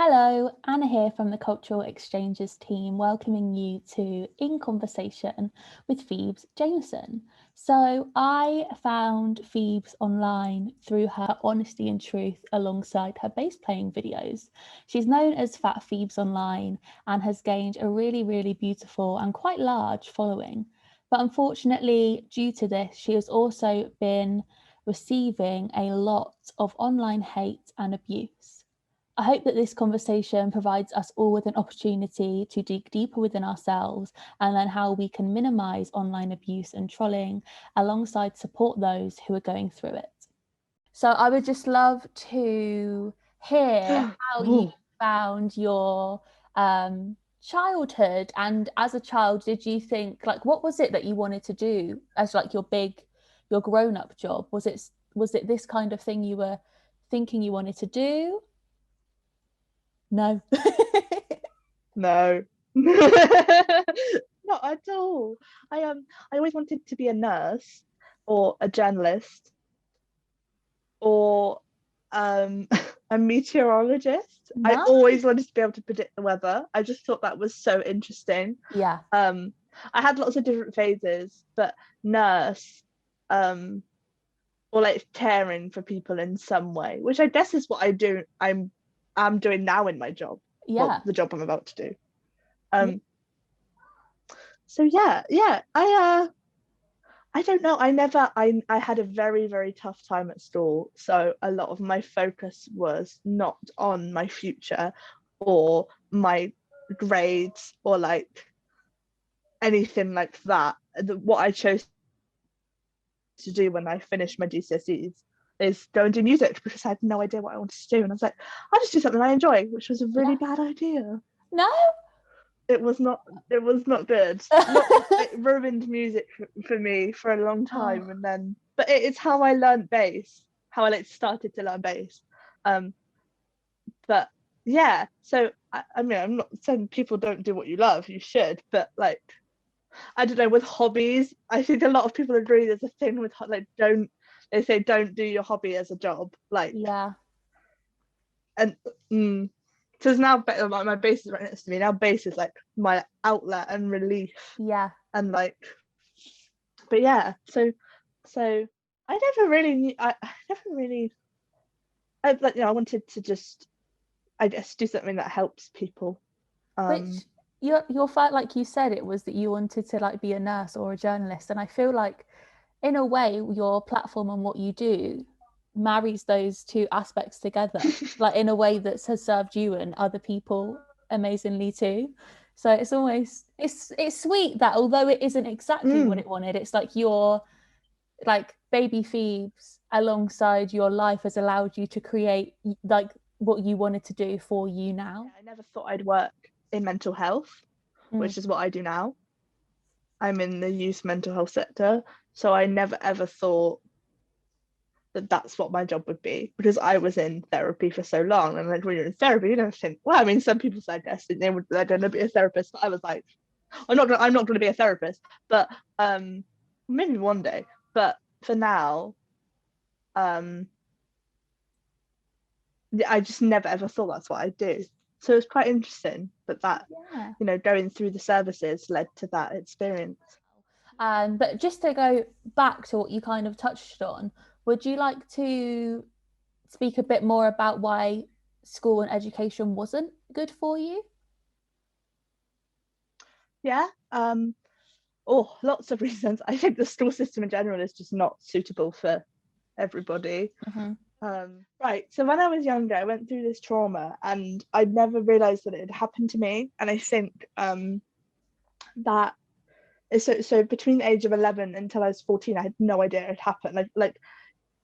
Hello, Anna here from the Cultural Exchanges team, welcoming you to In Conversation with Pheebs Jameson. So, I found Pheebs online through her honesty and truth alongside her bass playing videos. She's known as Fat Pheebs online and has gained a really beautiful and quite large following. But unfortunately, due to this, she has also been receiving a lot of online hate and abuse. I hope that this conversation provides us all with an opportunity to dig deeper within ourselves and learn how we can minimise online abuse and trolling alongside support those who are going through it. So I would just love to hear how you Ooh. found your childhood, and as a child, did you think, like, what was it that you wanted to do as like your grown-up job? Was it this kind of thing you were thinking you wanted to do? No. No. Not at all. I always wanted to be a nurse or a journalist or a meteorologist. I No. always wanted to be able to predict the weather. I just thought that was so interesting. Yeah. I had lots of different phases, but nurse, or like caring for people in some way, which I guess is what I'm doing now in my job. Well, Yeah. the job I'm about to do. Yeah. Um, so yeah. I don't know. I had a very tough time at school. So a lot of my focus was not on my future or my grades or like anything like that. What I chose to do when I finished my GCSEs is go and do music because I had no idea what I wanted to do. And I was like, I'll just do something I enjoy, which was a really bad idea. No. It was not good. Not It ruined music for me for a long Oh, time, and then but it's how I learned bass, how I like started to learn bass. Um, but yeah, so I mean, I'm not saying people don't do what you love, you should, but like I don't know, with hobbies, I think a lot of people agree there's a thing with like they say don't do your hobby as a job, like yeah. and so it's now like my bass is right next to me now. Bass is like my outlet and relief Yeah. and like but yeah, so I never really knew I never really like I wanted to just I guess do something that helps people. um Which your fight, like you said, it was that you wanted to like be a nurse or a journalist, and I feel like in a way your platform and what you do marries those two aspects together, like in a way that has served you and other people amazingly too. So it's almost it's sweet that although it isn't exactly what mm, it wanted, it's like your like baby Phoebes alongside your life has allowed you to create like what you wanted to do for you now. I never thought I'd work in mental health, Mm. which is what I do now. I'm in the youth mental health sector, so I never ever thought that that's what my job would be because I was in therapy for so long. And like when you're in therapy, you don't think, well, I mean, some people said yes, they're going to be a therapist, but I was like, I'm not going to be a therapist, but maybe one day. But for now, um, I just never ever thought that's what I'd do. So it's quite interesting that Yeah. going through the services led to that experience. But just to go back to what you kind of touched on, would you like to speak a bit more about why school and education wasn't good for you? Yeah. Oh, lots of reasons. I think the school system in general is just not suitable for everybody. Mm-hmm. Right. So when I was younger, I went through this trauma and I'd never realized that it had happened to me. And I think that so between the age of 11 until I was 14, I had no idea it had happened. Like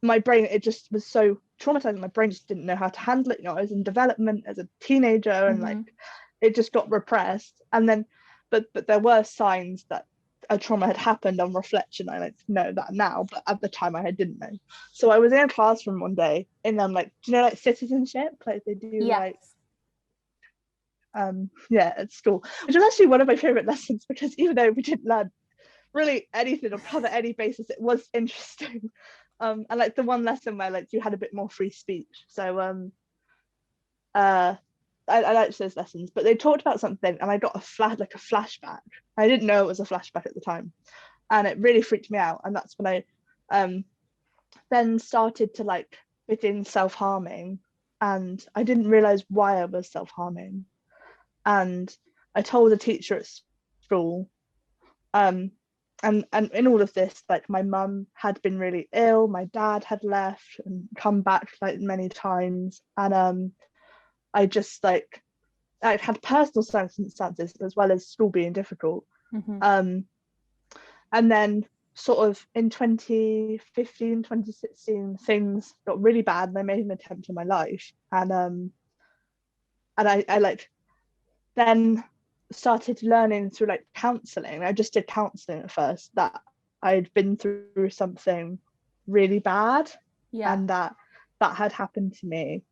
my brain, it just was so traumatizing. My brain just didn't know how to handle it. I was in development as a teenager and like Mm-hmm. it just got repressed. And then, but there were signs that a trauma had happened. On reflection, I like know that now, but at the time I didn't know. So I was in a classroom one day and I'm like, do you know like citizenship? Like they do like Yes. yeah, at school, which was actually one of my favorite lessons because even though we didn't learn really anything or cover any basis, it was interesting. And like the one lesson where like you had a bit more free speech. So uh I liked those lessons, but they talked about something and I got a flashback. I didn't know it was a flashback at the time, and it really freaked me out. And that's when I then started to like begin self-harming, and I didn't realize why I was self-harming. And I told a teacher at school, and in all of this, like my mum had been really ill, my dad had left and come back like many times, and I just like I had personal circumstances as well as school being difficult. And then sort of in 2015, 2016, things got really bad and I made an attempt on my life. And I like then started learning through like counselling. I just did counselling at first, that I'd been through something really bad, and that had happened to me.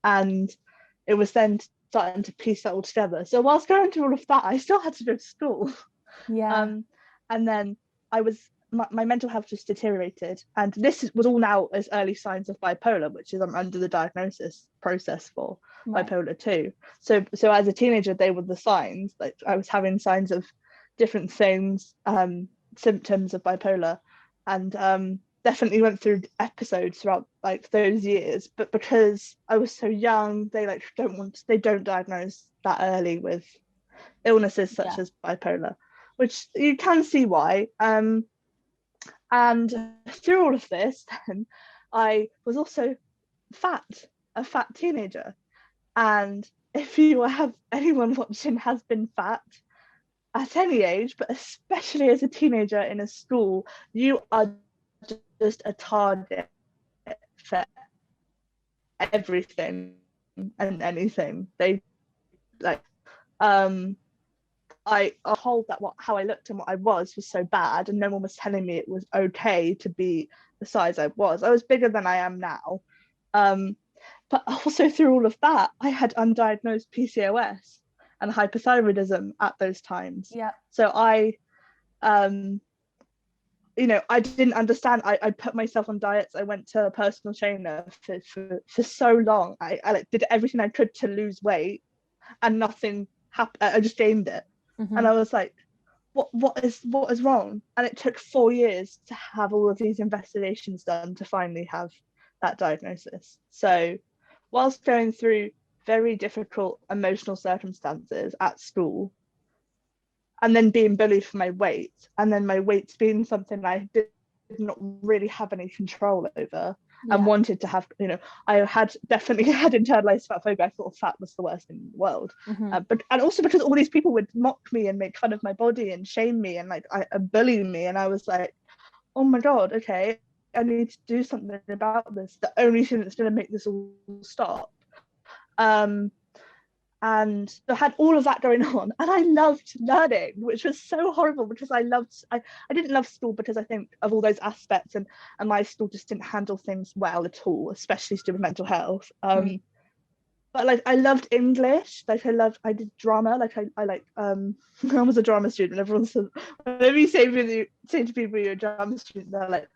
And it was then starting to piece that all together. So whilst going through all of that, I still had to go to school. And then my mental health just deteriorated, and this was all now as early signs of bipolar, which is I'm under the diagnosis process for bipolar 2. So as a teenager, they were the signs. Like I was having signs of different things, symptoms of bipolar, and definitely went through episodes throughout like those years. But because I was so young, they like don't diagnose that early with illnesses such as bipolar, which you can see why. And through all of this, then I was also a fat teenager. And if you have anyone watching has been fat at any age, but especially as a teenager in a school, you are just a target for everything and anything. They like I told that how I looked and what I was so bad, and no one was telling me it was okay to be the size I was. I was bigger than I am now. But also through all of that, I had undiagnosed PCOS and hypothyroidism at those times. So I I didn't understand. I put myself on diets. I went to a personal trainer for so long. I like did everything I could to lose weight, and nothing happened. I just gained it. And I was like, what is wrong? And it took 4 years to have all of these investigations done to finally have that diagnosis. So whilst going through very difficult emotional circumstances at school, and then being bullied for my weight, and then my weight being something I did not really have any control over, and wanted to have, I had definitely had internalized fat phobia. I thought fat was the worst thing in the world. But and also because all these people would mock me and make fun of my body and shame me and like bully me, and I was like, oh my god, okay, I need to do something about this. The only thing that's going to make this all stop. And I had all of that going on, and I loved learning, which was so horrible because I didn't love school because I think of all those aspects, and my school just didn't handle things well at all, especially to do with mental health. But like I loved English, like I did drama, like I like I was a drama student. Everyone says, whenever you say to people you're a drama student, they're like,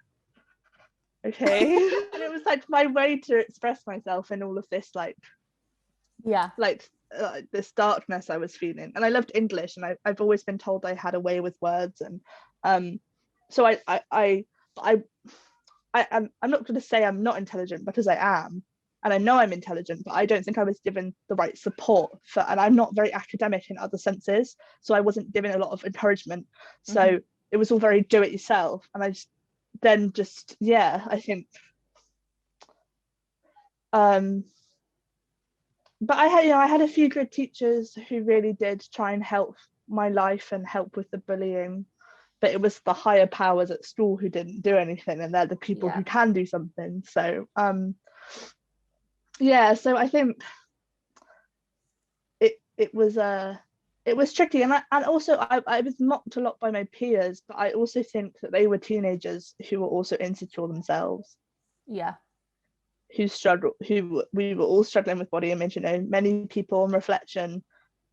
okay. And it was like my way to express myself in all of this this darkness I was feeling. And I loved English, and I've always been told I had a way with words, and so I'm not going to say I'm not intelligent, because I am, and I know I'm intelligent, but I don't think I was given the right support for, and I'm not very academic in other senses, so I wasn't given a lot of encouragement. So it was all very do it yourself, and I think but I had a few good teachers who really did try and help my life and help with the bullying, but it was the higher powers at school who didn't do anything, and they're the people who can do something. So so I think it was tricky, and also I was mocked a lot by my peers, but I also think that they were teenagers who were also insecure themselves. Who we were all struggling with body image. Many people on reflection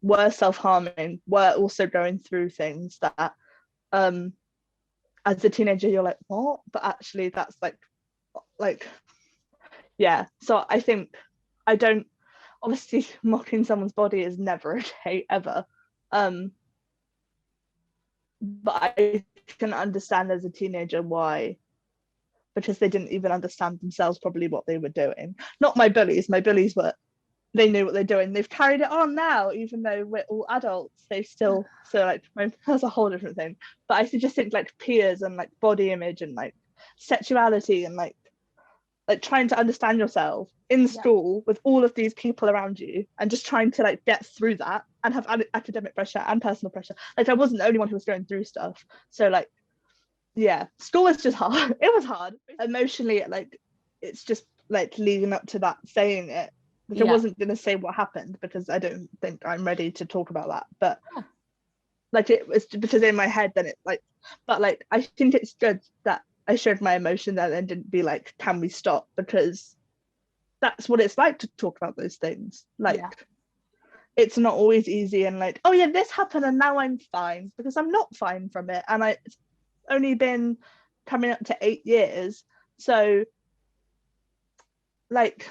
were self-harming, were also going through things that as a teenager you're like, what? But actually that's like so I think obviously mocking someone's body is never okay ever, but I can understand as a teenager why, because they didn't even understand themselves probably what they were doing. Not my bullies were, they knew what they're doing. They've carried it on now, even though we're all adults. They still, so like, that's a whole different thing. But I just think like peers and like body image and like sexuality and like trying to understand yourself in school with all of these people around you and just trying to like get through that and have academic pressure and personal pressure. Like I wasn't the only one who was going through stuff. So like, yeah, school was just hard. It was hard emotionally. Like it's just like leading up to that saying it. Like I wasn't going to say what happened because I don't think I'm ready to talk about that. But like it was because in my head then it like, but like I think it's good that I showed my emotion and then didn't be like, can we stop? Because that's what it's like to talk about those things. Like it's not always easy and like, oh yeah, this happened and now I'm fine, because I'm not fine from it. And it's only been coming up to 8 years. So like,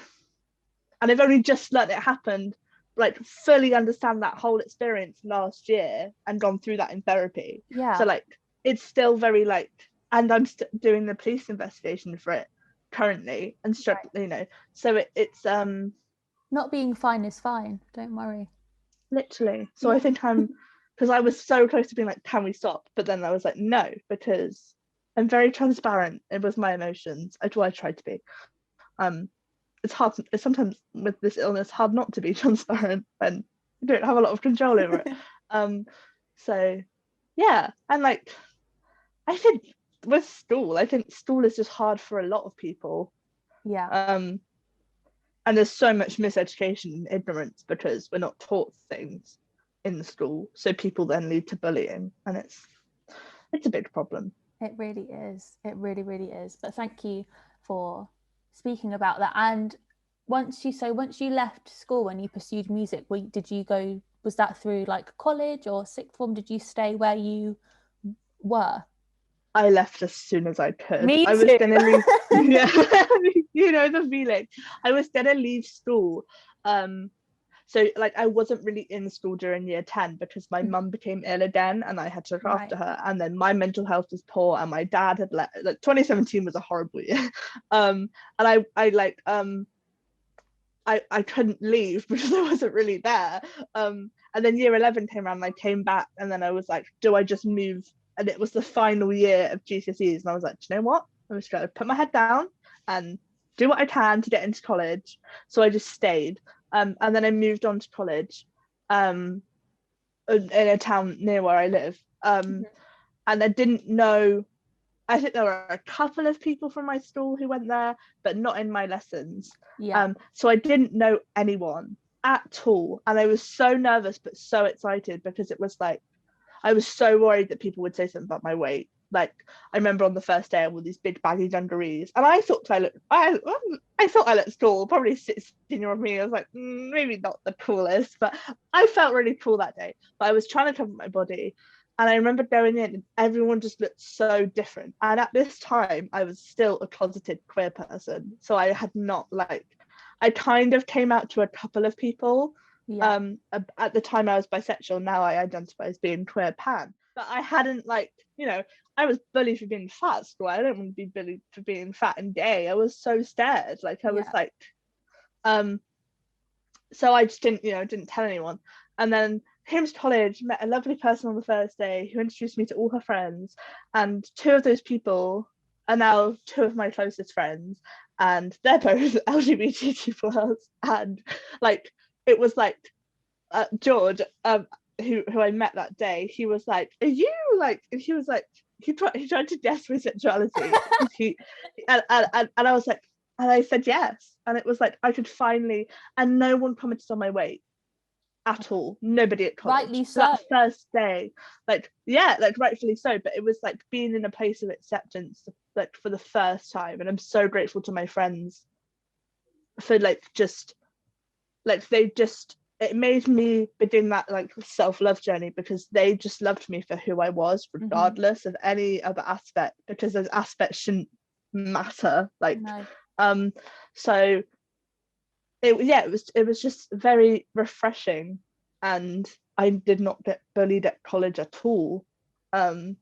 and I've only just let it happen, like fully understand that whole experience last year and gone through that in therapy. So like, it's still very like, and I'm doing the police investigation for it currently and you know, so it's not being fine is fine, don't worry. Literally. So I think because I was so close to being like, can we stop? But then I was like, no, because I'm very transparent with my emotions. I tried to be. It's hard, it's sometimes with this illness hard not to be transparent when you don't have a lot of control over it. So yeah, and like I think with school, I think school is just hard for a lot of people. And there's so much miseducation and ignorance because we're not taught things in the school, so people then lead to bullying, and it's a big problem. It really is. It really, really is. But thank you for speaking about that. And once you left school and you pursued music, did you go, was that through like college or sixth form? Did you stay where you were? I left as soon as I could. Me I was too. gonna leave. Yeah, you know the feeling. I was gonna leave school. So like I wasn't really in school during year 10 because my mum became ill again and I had to look after her, and then my mental health was poor and my dad had left. Like 2017 was a horrible year. And I couldn't leave because I wasn't really there. And then year 11 came around and I came back, and then I was like, do I just move? And it was the final year of GCSEs, and I was like, do you know what? I'm just going to put my head down and do what I can to get into college. So I just stayed. And then I moved on to college in a town near where I live. And I didn't know, I think there were a couple of people from my school who went there, but not in my lessons. So I didn't know anyone at all. And I was so nervous, but so excited, because it was like, I was so worried that people would say something about my weight. Like I remember on the first day I wore these big baggy dungarees, and I thought I looked cool. Probably 16-year-old me, I was like, maybe not the coolest, but I felt really cool that day. But I was trying to cover my body, and I remember going in and everyone just looked so different. And at this time I was still a closeted queer person, so I had not like, I kind of came out to a couple of people. At the time I was bisexual, now I identify as being queer pan, but I hadn't like, you know, I was bullied for being fat at school. I don't want to be bullied for being fat and gay. I was so scared. Like I was like, so I just didn't tell anyone. And then came to college, met a lovely person on the first day who introduced me to all her friends, and two of those people are now two of my closest friends, and they're both LGBTQ+. And like it was like George, who I met that day, he was like, "Are you like?" And he was like, he tried to guess my sexuality. And I was like, and I said yes, and it was like I could finally, and no one commented on my weight at all. Nobody at college. Rightly so. That first day, like rightfully so. But it was like being in a place of acceptance, like for the first time, and I'm so grateful to my friends for like just like it made me begin that like self-love journey, because they just loved me for who I was, regardless of any other aspect, because those aspects shouldn't matter. Like so it was just very refreshing, and I did not get bullied at college at all. It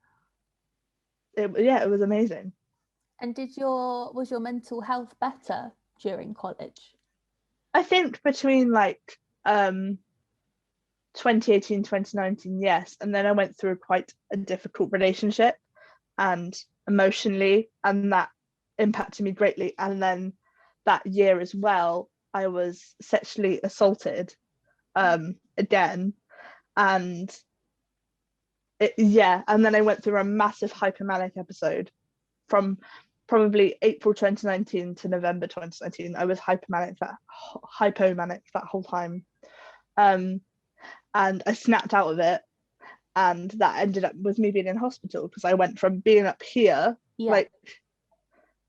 was amazing. And was your mental health better during college? I think between like 2018, 2019, yes, and then I went through quite a difficult relationship and emotionally, and that impacted me greatly. And then that year as well, I was sexually assaulted again, and and then I went through a massive hypomanic episode from probably April 2019 to November 2019. I was hypomanic that whole time, and I snapped out of it, and that ended up with me being in hospital because I went from being up here, like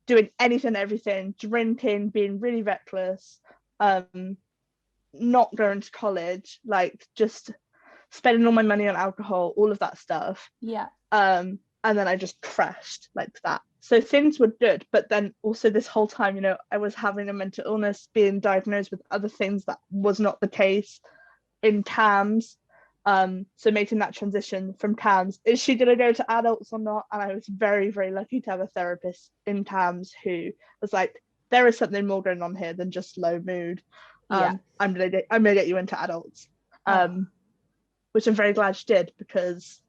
doing anything, everything, drinking, being really reckless, not going to college, like just spending all my money on alcohol, all of that stuff. And then I just crashed like that. So things were good, but then also this whole time, I was having a mental illness, being diagnosed with other things that was not the case in CAMS. So making that transition from CAMS, is she going to go to adults or not? And I was very, very lucky to have a therapist in CAMS who was like, there is something more going on here than just low mood. I'm gonna get you into adults, which I'm very glad she did, because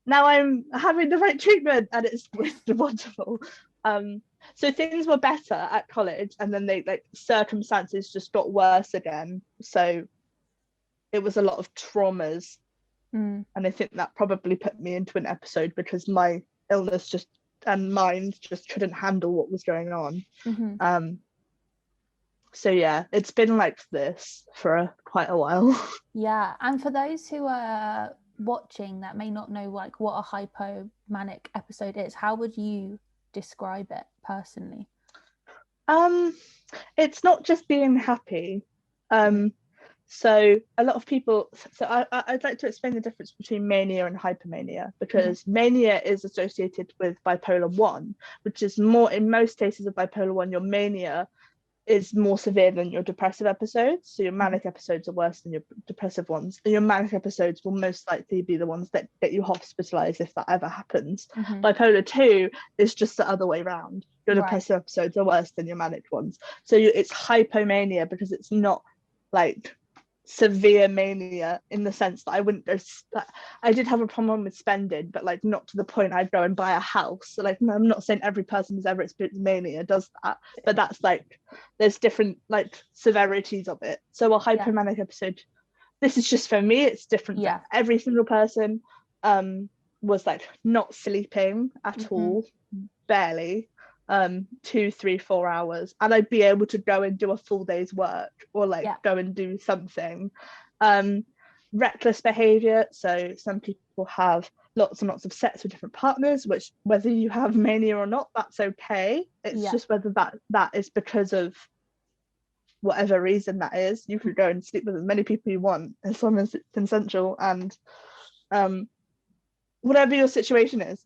now I'm having the right treatment and it's wonderful. So things were better at college, and then circumstances just got worse again. So it was a lot of traumas, and I think that probably put me into an episode because my illness and mind just couldn't handle what was going on. So yeah, it's been like this for quite a while. Yeah, and for those who are watching that may not know like what a hypomanic episode is, how would you describe it personally? It's not just being happy. So a lot of people, I'd like to explain the difference between mania and hypomania, because mania is associated with bipolar 1, which is more, in most cases of bipolar 1, your mania is more severe than your depressive episodes. So your manic episodes are worse than your depressive ones. And your manic episodes will most likely be the ones that get you hospitalized if that ever happens. Bipolar 2 is just the other way around. Your depressive episodes are worse than your manic ones. So it's hypomania because it's not like severe mania, in the sense that I wouldn't go, I did have a problem with spending, but like not to the point I'd go and buy a house. So like, I'm not saying every person who's ever experienced mania does that, but that's like, there's different like severities of it. So a hypomanic episode, this is just for me, it's different for every single person, was like not sleeping at all, barely, 2, 3, 4 hours, and I'd be able to go and do a full day's work, or like go and do something. Reckless behavior, so some people have lots and lots of sex with different partners, which whether you have mania or not, that's okay. It's just whether that is because of whatever reason that is. You could go and sleep with as many people you want as long as it's consensual, and whatever your situation is.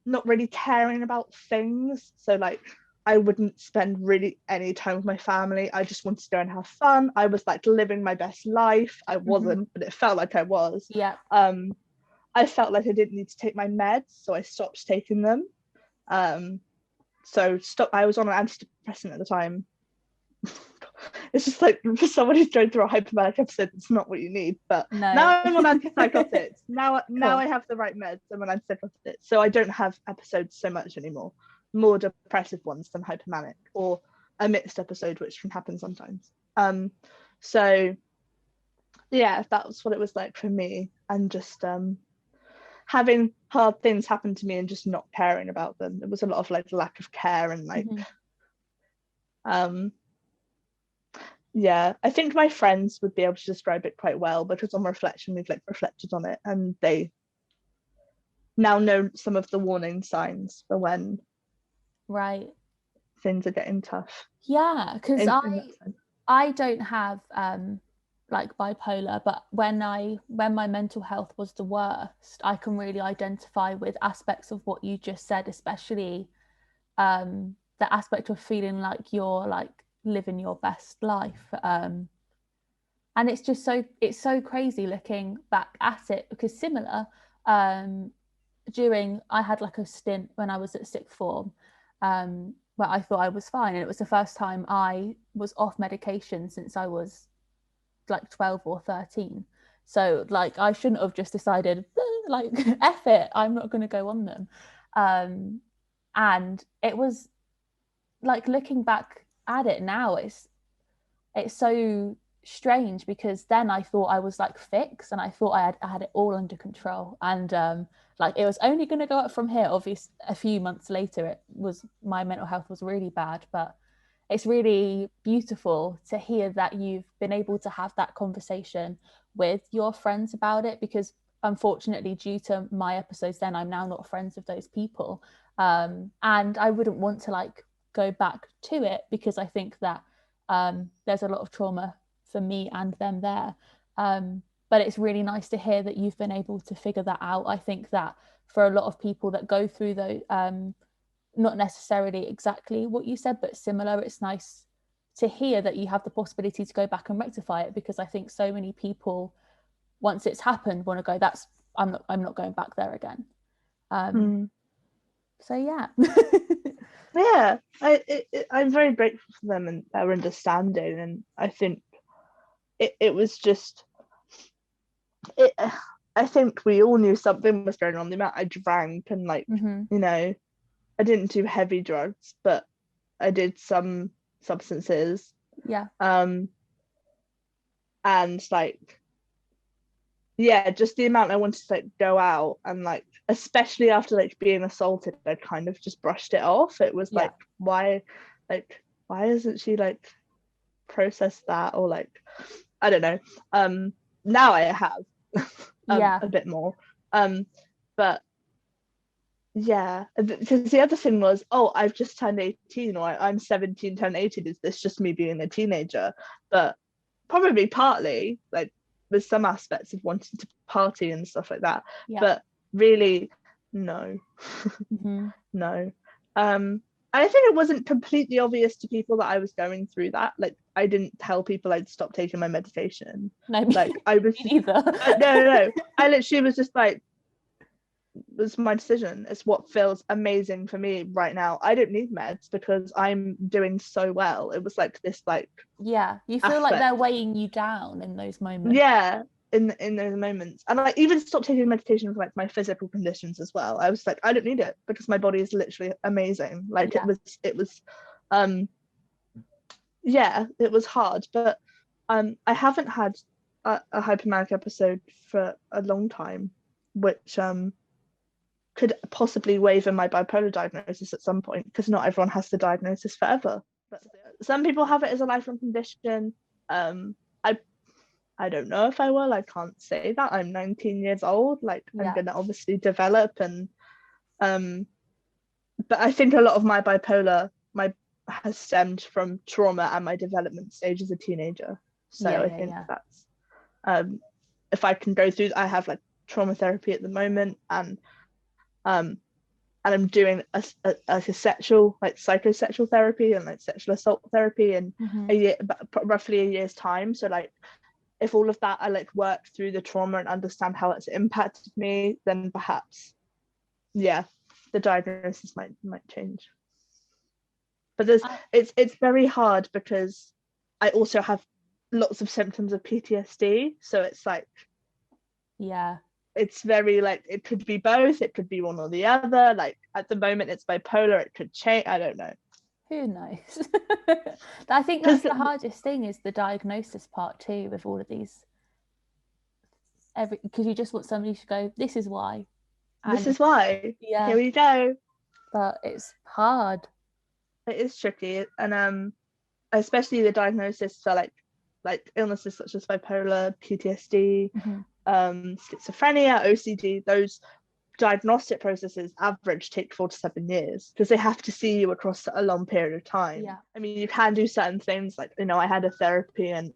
Not really caring about things. So like, I wouldn't spend really any time with my family. I just wanted to go and have fun. I was like living my best life. I wasn't, but it felt like I was. I felt like I didn't need to take my meds, so I stopped taking them. I was on an antidepressant at the time. It's just like, for someone who's going through a hypomanic episode, it's not what you need. But now I'm on antipsychotics. Now cool. I have the right meds. I'm on antipsychotics, so I don't have episodes so much anymore. More depressive ones than hypomanic, or a mixed episode, which can happen sometimes. So yeah, that was what it was like for me, and just having hard things happen to me and just not caring about them. There was a lot of like lack of care, and like yeah, I think my friends would be able to describe it quite well, because on reflection we've like reflected on it, and they now know some of the warning signs for when things are getting tough. Yeah, because I don't have like bipolar, but when my mental health was the worst, I can really identify with aspects of what you just said, especially that the aspect of feeling like you're like living your best life. And it's just so crazy looking back at it, because similar, I had like a stint when I was at sixth form, where I thought I was fine, and it was the first time I was off medication since I was like 12 or 13. So like I shouldn't have just decided like F it, I'm not going to go on them. And it was like, looking back at it now, it's so strange, because then I thought I was like fixed, and I thought I had it all under control, and like it was only going to go up from here. Obviously a few months later, my mental health was really bad, but it's really beautiful to hear that you've been able to have that conversation with your friends about it, because unfortunately, due to my episodes, then I'm now not friends with those people, and I wouldn't want to like go back to it, because I think that there's a lot of trauma for me and them there. But it's really nice to hear that you've been able to figure that out. I think that for a lot of people that go through those, not necessarily exactly what you said, but similar, it's nice to hear that you have the possibility to go back and rectify it, because I think so many people, once it's happened, want to go, I'm not going back there again. So yeah. Yeah, I'm very grateful for them and their understanding, and I think it was just I think we all knew something was going on. The amount I drank, and like you know, I didn't do heavy drugs, but I did some substances. Yeah. And like, yeah, just the amount I wanted to like go out, and like especially after like being assaulted, I kind of just brushed it off. It was like, why isn't she like processed that, or like, I don't know. Now I have a bit more. But yeah, because the other thing was, oh, I've just turned 18, or I'm 17, turned 18. Is this just me being a teenager? But probably partly, like, with some aspects of wanting to party and stuff like that. But really, no. No. I think it wasn't completely obvious to people that I was going through that. Like, I didn't tell people I'd stopped taking my medication. No, like I was either. No. I literally was just like, it was my decision. It's what feels amazing for me right now. I don't need meds because I'm doing so well. It was like this, like, yeah, you feel like they're weighing you down in those moments. Yeah, in those moments. And I even stopped taking medication for like my physical conditions as well. I was like, I don't need it because my body is literally amazing. Like, it was yeah, it was hard, but I haven't had a hypomanic episode for a long time, which could possibly waver my bipolar diagnosis at some point, because not everyone has the diagnosis forever. But some people have it as a lifelong condition. I don't know if I will. I can't say that. I'm 19 years old. Like, I'm gonna obviously develop, and but I think a lot of my bipolar has stemmed from trauma and my development stage as a teenager. So I think that's if I can go through, I have like trauma therapy at the moment, and I'm doing a sexual, like, psychosexual therapy and like sexual assault therapy in roughly a year's time. So like, if all of that, I like work through the trauma and understand how it's impacted me, then perhaps the diagnosis might change. But it's very hard because I also have lots of symptoms of PTSD, so it's like, it's very like, it could be both, it could be one or the other. Like, at the moment it's bipolar, it could change, I don't know. Who knows? I think that's the hardest thing, is the diagnosis part too, with all of these. Because you just want somebody to go, this is why. This is why. Here we go. But it's hard. It is tricky, and especially the diagnosis for like illnesses such as bipolar, PTSD, schizophrenia, OCD. Those diagnostic processes average take 4 to 7 years, because they have to see you across a long period of time. I mean, you can do certain things, like, you know, I had a therapy, and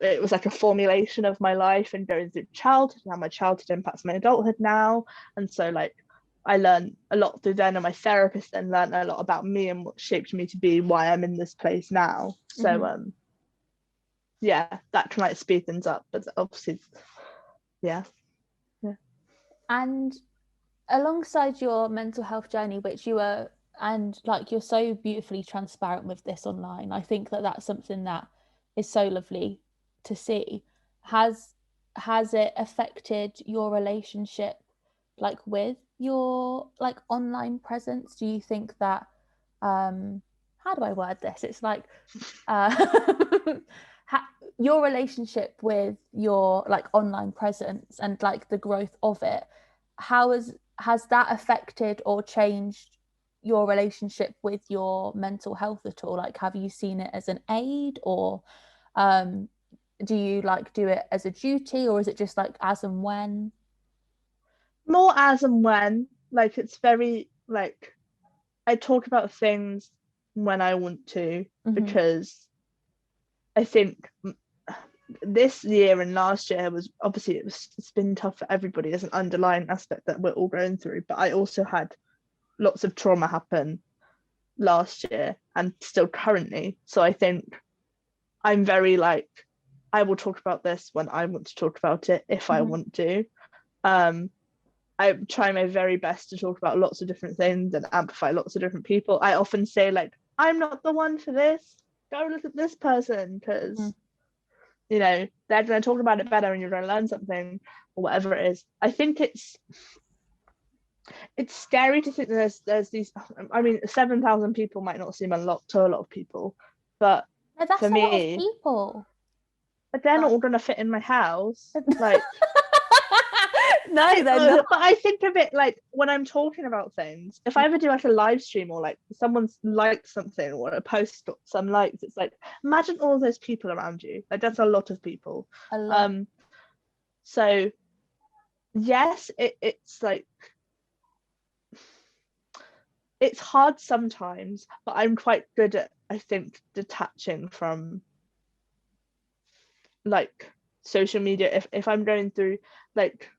it was like a formulation of my life and going through childhood, and how my childhood impacts my adulthood now. And so like, I learned a lot through them, and my therapist then learned a lot about me and what shaped me to be why I'm in this place now. So yeah, that can like speed things up, but obviously yeah. And alongside your mental health journey, which you were, and like you're so beautifully transparent with this online, I think that that's something that is so lovely to see. Has it affected your relationship, like with your like online presence? Do you think that how do I word this? It's like your relationship with your like online presence and like the growth of it, has that affected or changed your relationship with your mental health at all? Like, have you seen it as an aid, or do you like do it as a duty, or is it just like as and when? More as and when. Like, it's very like, I talk about things when I want to, because I think this year and last year was obviously it's been tough for everybody as an underlying aspect that we're all going through, but I also had lots of trauma happen last year and still currently. So I think I'm very like, I will talk about this when I want to talk about it, if I want to. I try my very best to talk about lots of different things and amplify lots of different people. I often say like, I'm not the one for this, go look at this person, because you know they're going to talk about it better and you're going to learn something, or whatever it is. I think it's scary to think there's these, I mean, 7,000 people might not seem a lot to a lot of people, but No, that's for a lot of me, people. but they're not all going to fit in my house, like. No, they're not. But I think of it like when I'm talking about things, if I ever do like a live stream or like someone's liked something or a post got some likes, it's like, imagine all those people around you. Like, that's a lot of people. A lot. So yes, it's like, it's hard sometimes, but I'm quite good at, I think, detaching from like social media. If I'm going through, like,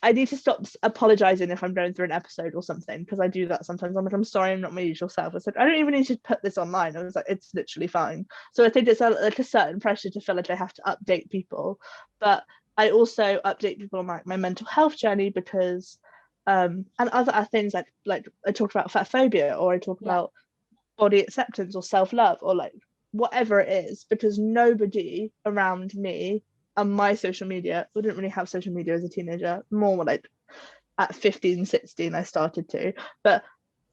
I need to stop apologizing if I'm going through an episode or something, because I do that sometimes. I'm like, I'm sorry, I'm not my usual self. It's like, I don't even need to put this online. I was like, it's literally fine. So I think it's like a certain pressure to feel like I have to update people, but I also update people on my mental health journey, because and other things like I talk about fat phobia, or I talk about body acceptance or self-love, or like whatever it is, because nobody around me on my social media, I didn't really have social media as a teenager, more like at 15, 16 I started to, but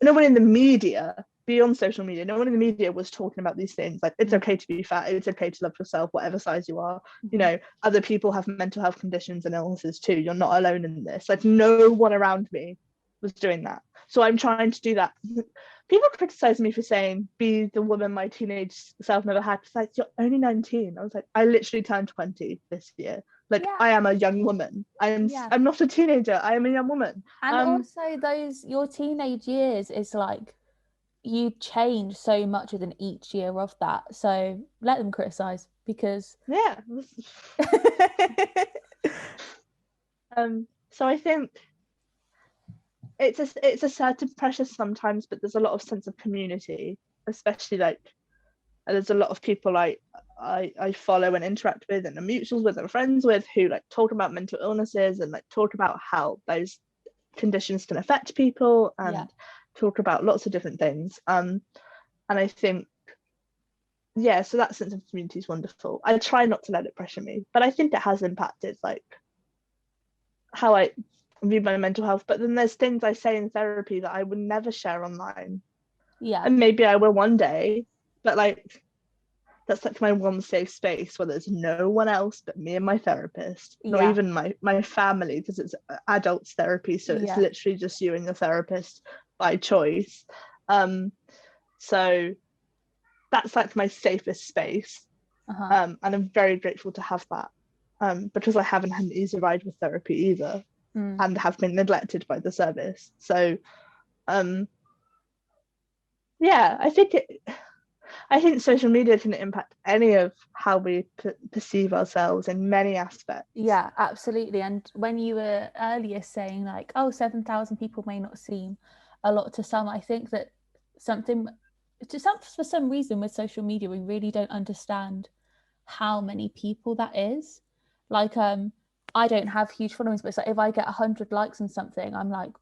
no one in the media, beyond social media, no one in the media was talking about these things. Like, it's okay to be fat, it's okay to love yourself whatever size you are, you know, other people have mental health conditions and illnesses too, you're not alone in this. Like, no one around me was doing that. So I'm trying to do that. People criticize me for saying, be the woman my teenage self never had. It's like, you're only 19. I was like, I literally turned 20 this year. Like, I am a young woman. I'm not a teenager. I am a young woman. And also your teenage years is like, you change so much within each year of that. So let them criticize, because so I think it's a certain pressure sometimes, but there's a lot of sense of community, especially like there's a lot of people I follow and interact with and are mutuals with and friends with, who like talk about mental illnesses and like talk about how those conditions can affect people, and talk about lots of different things. And I think, so that sense of community is wonderful. I try not to let it pressure me, but I think it has impacted like how I view my mental health. But then there's things I say in therapy that I would never share online. And maybe I will one day, but like, that's like my one safe space where there's no one else but me and my therapist, not even my family, because it's adults therapy, so it's literally just you and your therapist by choice. So that's like my safest space. And I'm very grateful to have that, because I haven't had an easy ride with therapy either, and have been neglected by the service. So I think I think social media can impact any of how we perceive ourselves in many aspects. Yeah, absolutely. And when you were earlier saying like, oh, 7,000 people may not seem a lot to some, I think that something for some reason with social media, we really don't understand how many people that is. Like, I don't have huge followings, but it's like if I get 100 likes on something, I'm like,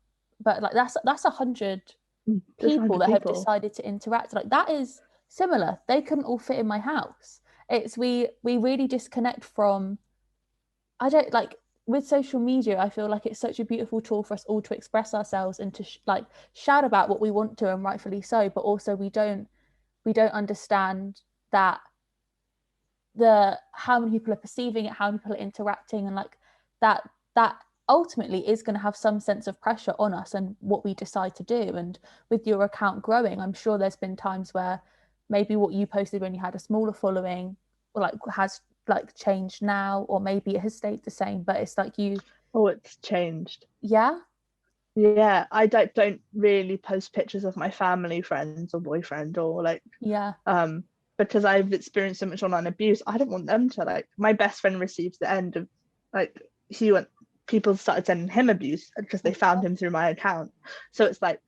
but like that's 100 Just people 100 that have people. decided to interact. Like that is similar. They couldn't all fit in my house. It's we really disconnect from. I don't like with social media. I feel like it's such a beautiful tool for us all to express ourselves and to like shout about what we want to, and rightfully so. But also we don't understand that the how many people are perceiving it, how many people are interacting, and like that ultimately is going to have some sense of pressure on us and what we decide to do. And with your account growing, I'm sure there's been times where maybe what you posted when you had a smaller following or like has like changed now, or maybe it has stayed the same, but it's like you. Oh, it's changed. Yeah. Yeah, I don't really post pictures of my family, friends, or boyfriend, or like Yeah. because I've experienced so much online abuse. I don't want them to like. My best friend receives the end of like people started sending him abuse because they found him through my account. So it's like,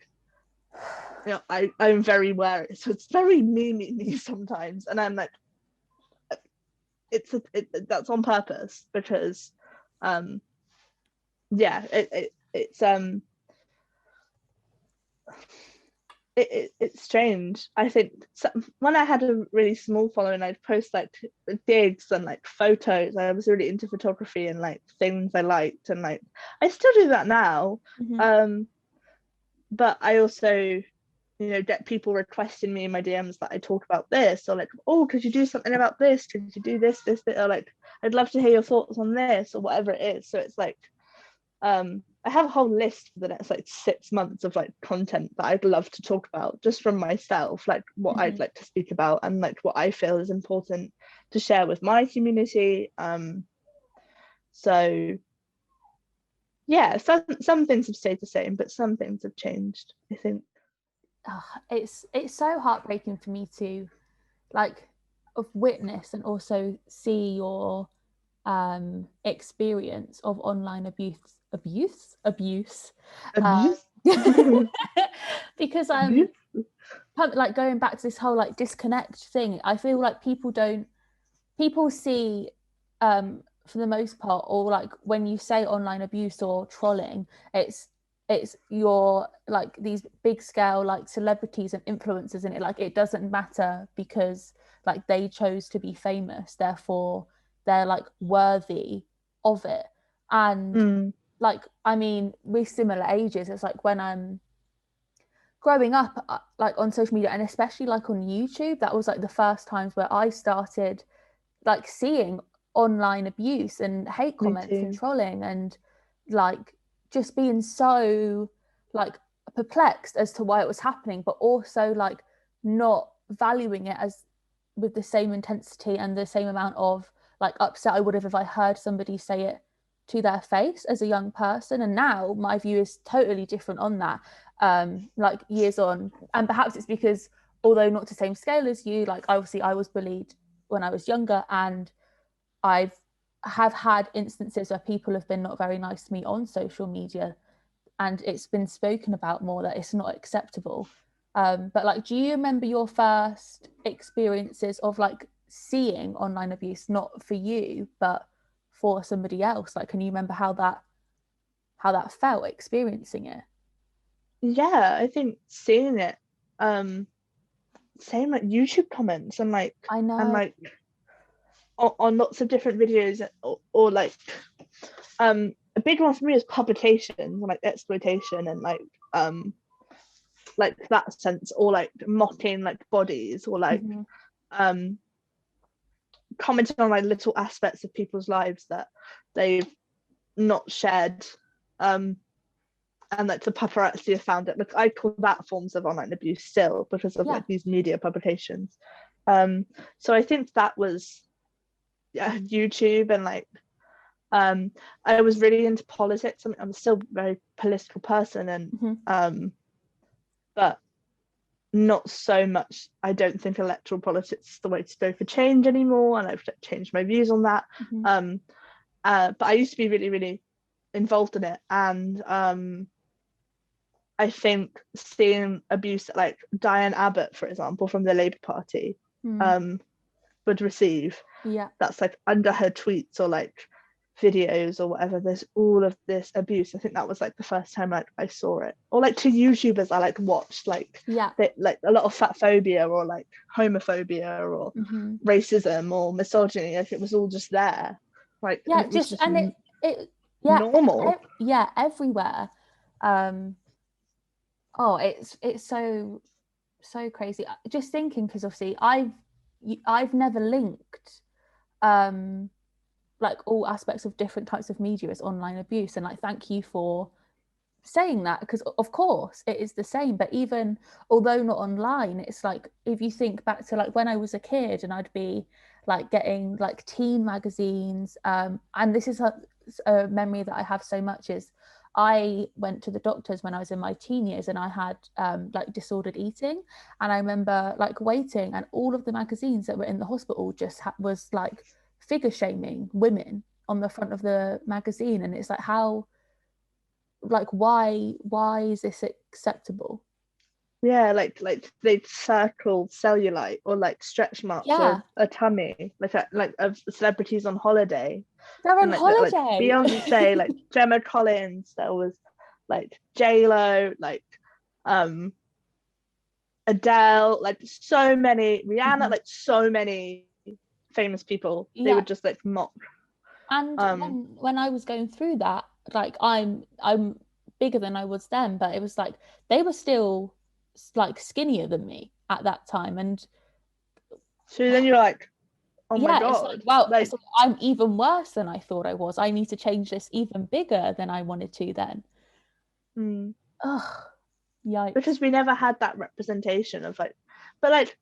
I'm very wary. So it's very me sometimes, and I'm like, that's on purpose because, yeah, it's strange. I think when I had a really small following, I'd post like digs and like photos. I was really into photography and like things I liked, and like I still do that now. But I also, get people requesting me in my DMs that I talk about this, or like, oh, could you do something about this? Could you do this, or like, I'd love to hear your thoughts on this, or whatever it is. So it's like, I have a whole list for the next like 6 months of like content that I'd love to talk about just from myself, like what I'd like to speak about and like what I feel is important to share with my community. So yeah, some things have stayed the same, but some things have changed, I think. It's so heartbreaking for me to like of witness and also see your experience of online abuse Abuse. because Abuse. like going back to this whole like disconnect thing, I feel like people see for the most part, or like when you say online abuse or trolling, it's your like these big scale like celebrities and influencers in it, like it doesn't matter because like they chose to be famous, therefore they're like worthy of it. And like I mean with similar ages, it's like when I'm growing up like on social media and especially like on YouTube, that was like the first times where I started like seeing online abuse and hate Me comments and too. trolling, and like just being so like perplexed as to why it was happening, but also like not valuing it as with the same intensity and the same amount of like upset I would have if I heard somebody say it to their face as a young person. And now my view is totally different on that, like years on. And perhaps it's because although not to the same scale as you, like obviously I was bullied when I was younger, and I've have had instances where people have been not very nice to me on social media, and it's been spoken about more that it's not acceptable. But like, do you remember your first experiences of like seeing online abuse, not for you, but for somebody else? Like, can you remember how that felt experiencing it? Yeah, I think seeing it, same like YouTube comments and like I and know. like on lots of different videos, or like a big one for me is publications and like exploitation and like that sense, or like mocking like bodies, or like um commenting on like little aspects of people's lives that they've not shared, and like the paparazzi have found it. Like I call that forms of online abuse still because of Yeah. like these media publications. So I think that was, yeah, YouTube. And like I was really into politics. I'm still a very political person, and but not so much, I don't think electoral politics is the way to go for change anymore, and I've changed my views on that. Mm-hmm. But I used to be really, really involved in it, and I think seeing abuse like Diane Abbott, for example, from the Labour Party, Mm. would receive, Yeah. that's like under her tweets or like videos or whatever, there's all of this abuse. I think that was like the first time like I saw it. Or like to YouTubers I like watched, like Yeah. like a lot of fat phobia or like homophobia or Mm-hmm. racism or misogyny, like it was all just there, like, and Yeah, it was just just and it yeah, normal. yeah, everywhere. Um oh, it's so crazy. Just thinking, because obviously I've never linked um like all aspects of different types of media as online abuse, and like thank you for saying that, because of course it is the same. But even although not online, it's like if you think back to like when I was a kid and I'd be like getting like teen magazines, and this is a memory that I have so much is I went to the doctors when I was in my teen years and I had like disordered eating, and I remember like waiting and all of the magazines that were in the hospital just was like figure shaming women on the front of the magazine. And it's like, how, like, why is this acceptable? Yeah, like they'd circle cellulite or like stretch marks or Yeah, a tummy, like of celebrities on holiday. they're on And like holiday. Beyonce, like Gemma Collins, there was like J Lo, like um Adele, like so many, Rihanna, Mhm. like so many famous people. They Yeah, would just like mock. and Um, when I was going through that, like I'm bigger than I was then, but it was like they were still like skinnier than me at that time. And so then you're like, oh my yeah, it's like, god, wow, like so I'm even worse than I thought I was. I need to change this even bigger than I wanted to then. mm, Ugh, yikes. because we never had that representation of like, but like,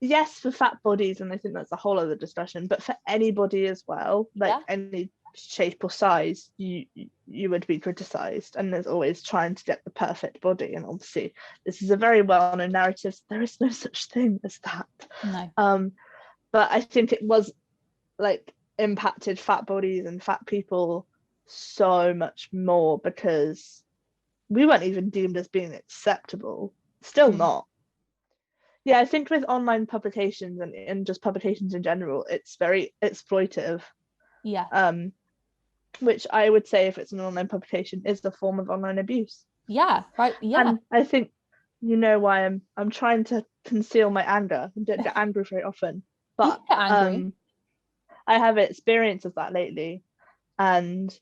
yes, for fat bodies, and I think that's a whole other discussion, but for anybody as well, like Yeah, any shape or size, you would be criticized, and there's always trying to get the perfect body. And obviously this is a very well-known narrative, there is no such thing as that. no. um but I think it was like impacted fat bodies and fat people so much more because we weren't even deemed as being acceptable, still Mm. not. Yeah, I think with online publications and just publications in general, it's very exploitative. Yeah, um which I would say, if it's an online publication, is the form of online abuse. yeah, right, yeah. And I think you know why I'm trying to conceal my anger and don't get angry very often, You but get angry. I have experience of that lately, and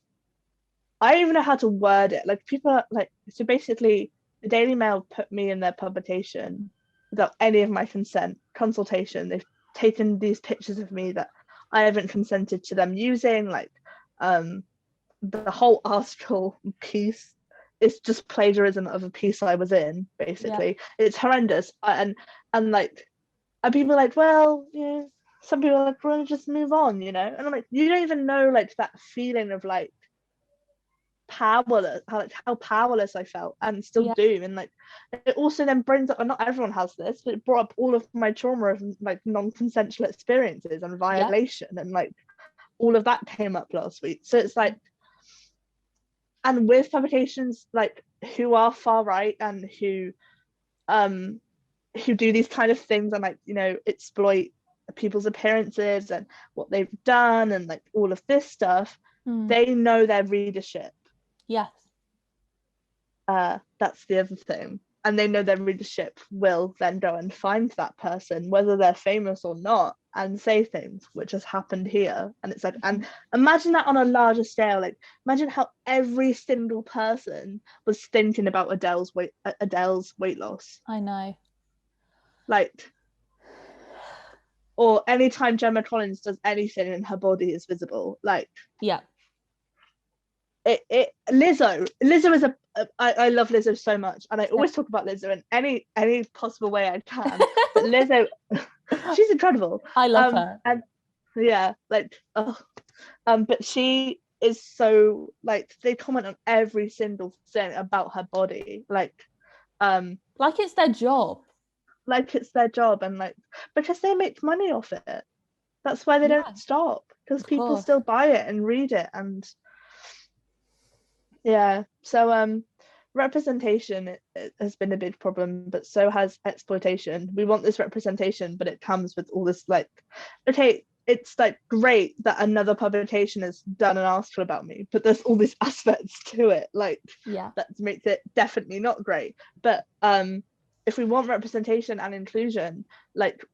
I don't even know how to word it. Like people are like, so basically, the Daily Mail put me in their publication without any of my consent, consultation. They've taken these pictures of me that I haven't consented to them using. Like, um, the whole article piece is just plagiarism of a piece I was in. Yeah, Basically, it's horrendous. And like, and people are like, well, some people are like, well, just move on, And I'm like, you don't even know like that feeling of like powerless, how powerless I felt and still yeah, do. And like it also then brings up, and not everyone has this, but it brought up all of my trauma of like non-consensual experiences and yeah. violation, and like all of that came up last week. So it's like, and with publications like who are far right and um who do these kind of things and like exploit people's appearances and what they've done and like all of this stuff, Mm. they know their readership. Yes. That's the other thing. And they know their readership will then go and find that person, whether they're famous or not, and say things, which has happened here. And it's like, and Mhm. imagine that on a larger scale. Like, imagine how every single person was thinking about Adele's weight loss. I know. Like, or anytime Gemma Collins does anything and her body is visible. Like, Yeah. Lizzo is I love Lizzo so much, and I always talk about Lizzo in any possible way I can, but Lizzo, she's incredible. I love her. And yeah, like but she is so, like, they comment on every single thing about her body, like Like it's their job. like it's their job, and like because they make money off it. That's why they Yeah, don't stop, because of people course. still buy it and read it. And yeah, so representation it has been a big problem, but so has exploitation. We want this representation, but it comes with all this like, okay, it's like great that another publication has done an article about me, but there's all these aspects to it, like Yeah, that makes it definitely not great. But if we want representation and inclusion, like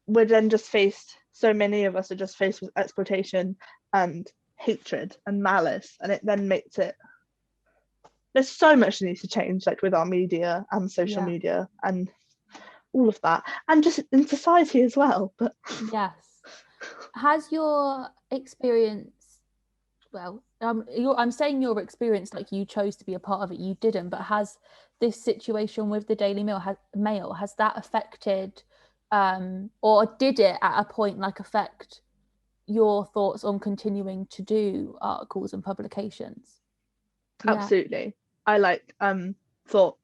we're then just faced, so many of us are just faced with exploitation and hatred and malice, and it then makes it, there's so much that needs to change, like with our media and social yeah. media and all of that, and just in society as well. But Yes. Has your experience, well, I'm saying your experience like you chose to be a part of it, you didn't, but has this situation with the Daily Mail, has that affected, or did it at a point like affect your thoughts on continuing to do articles and publications? Yeah, absolutely, I like thought,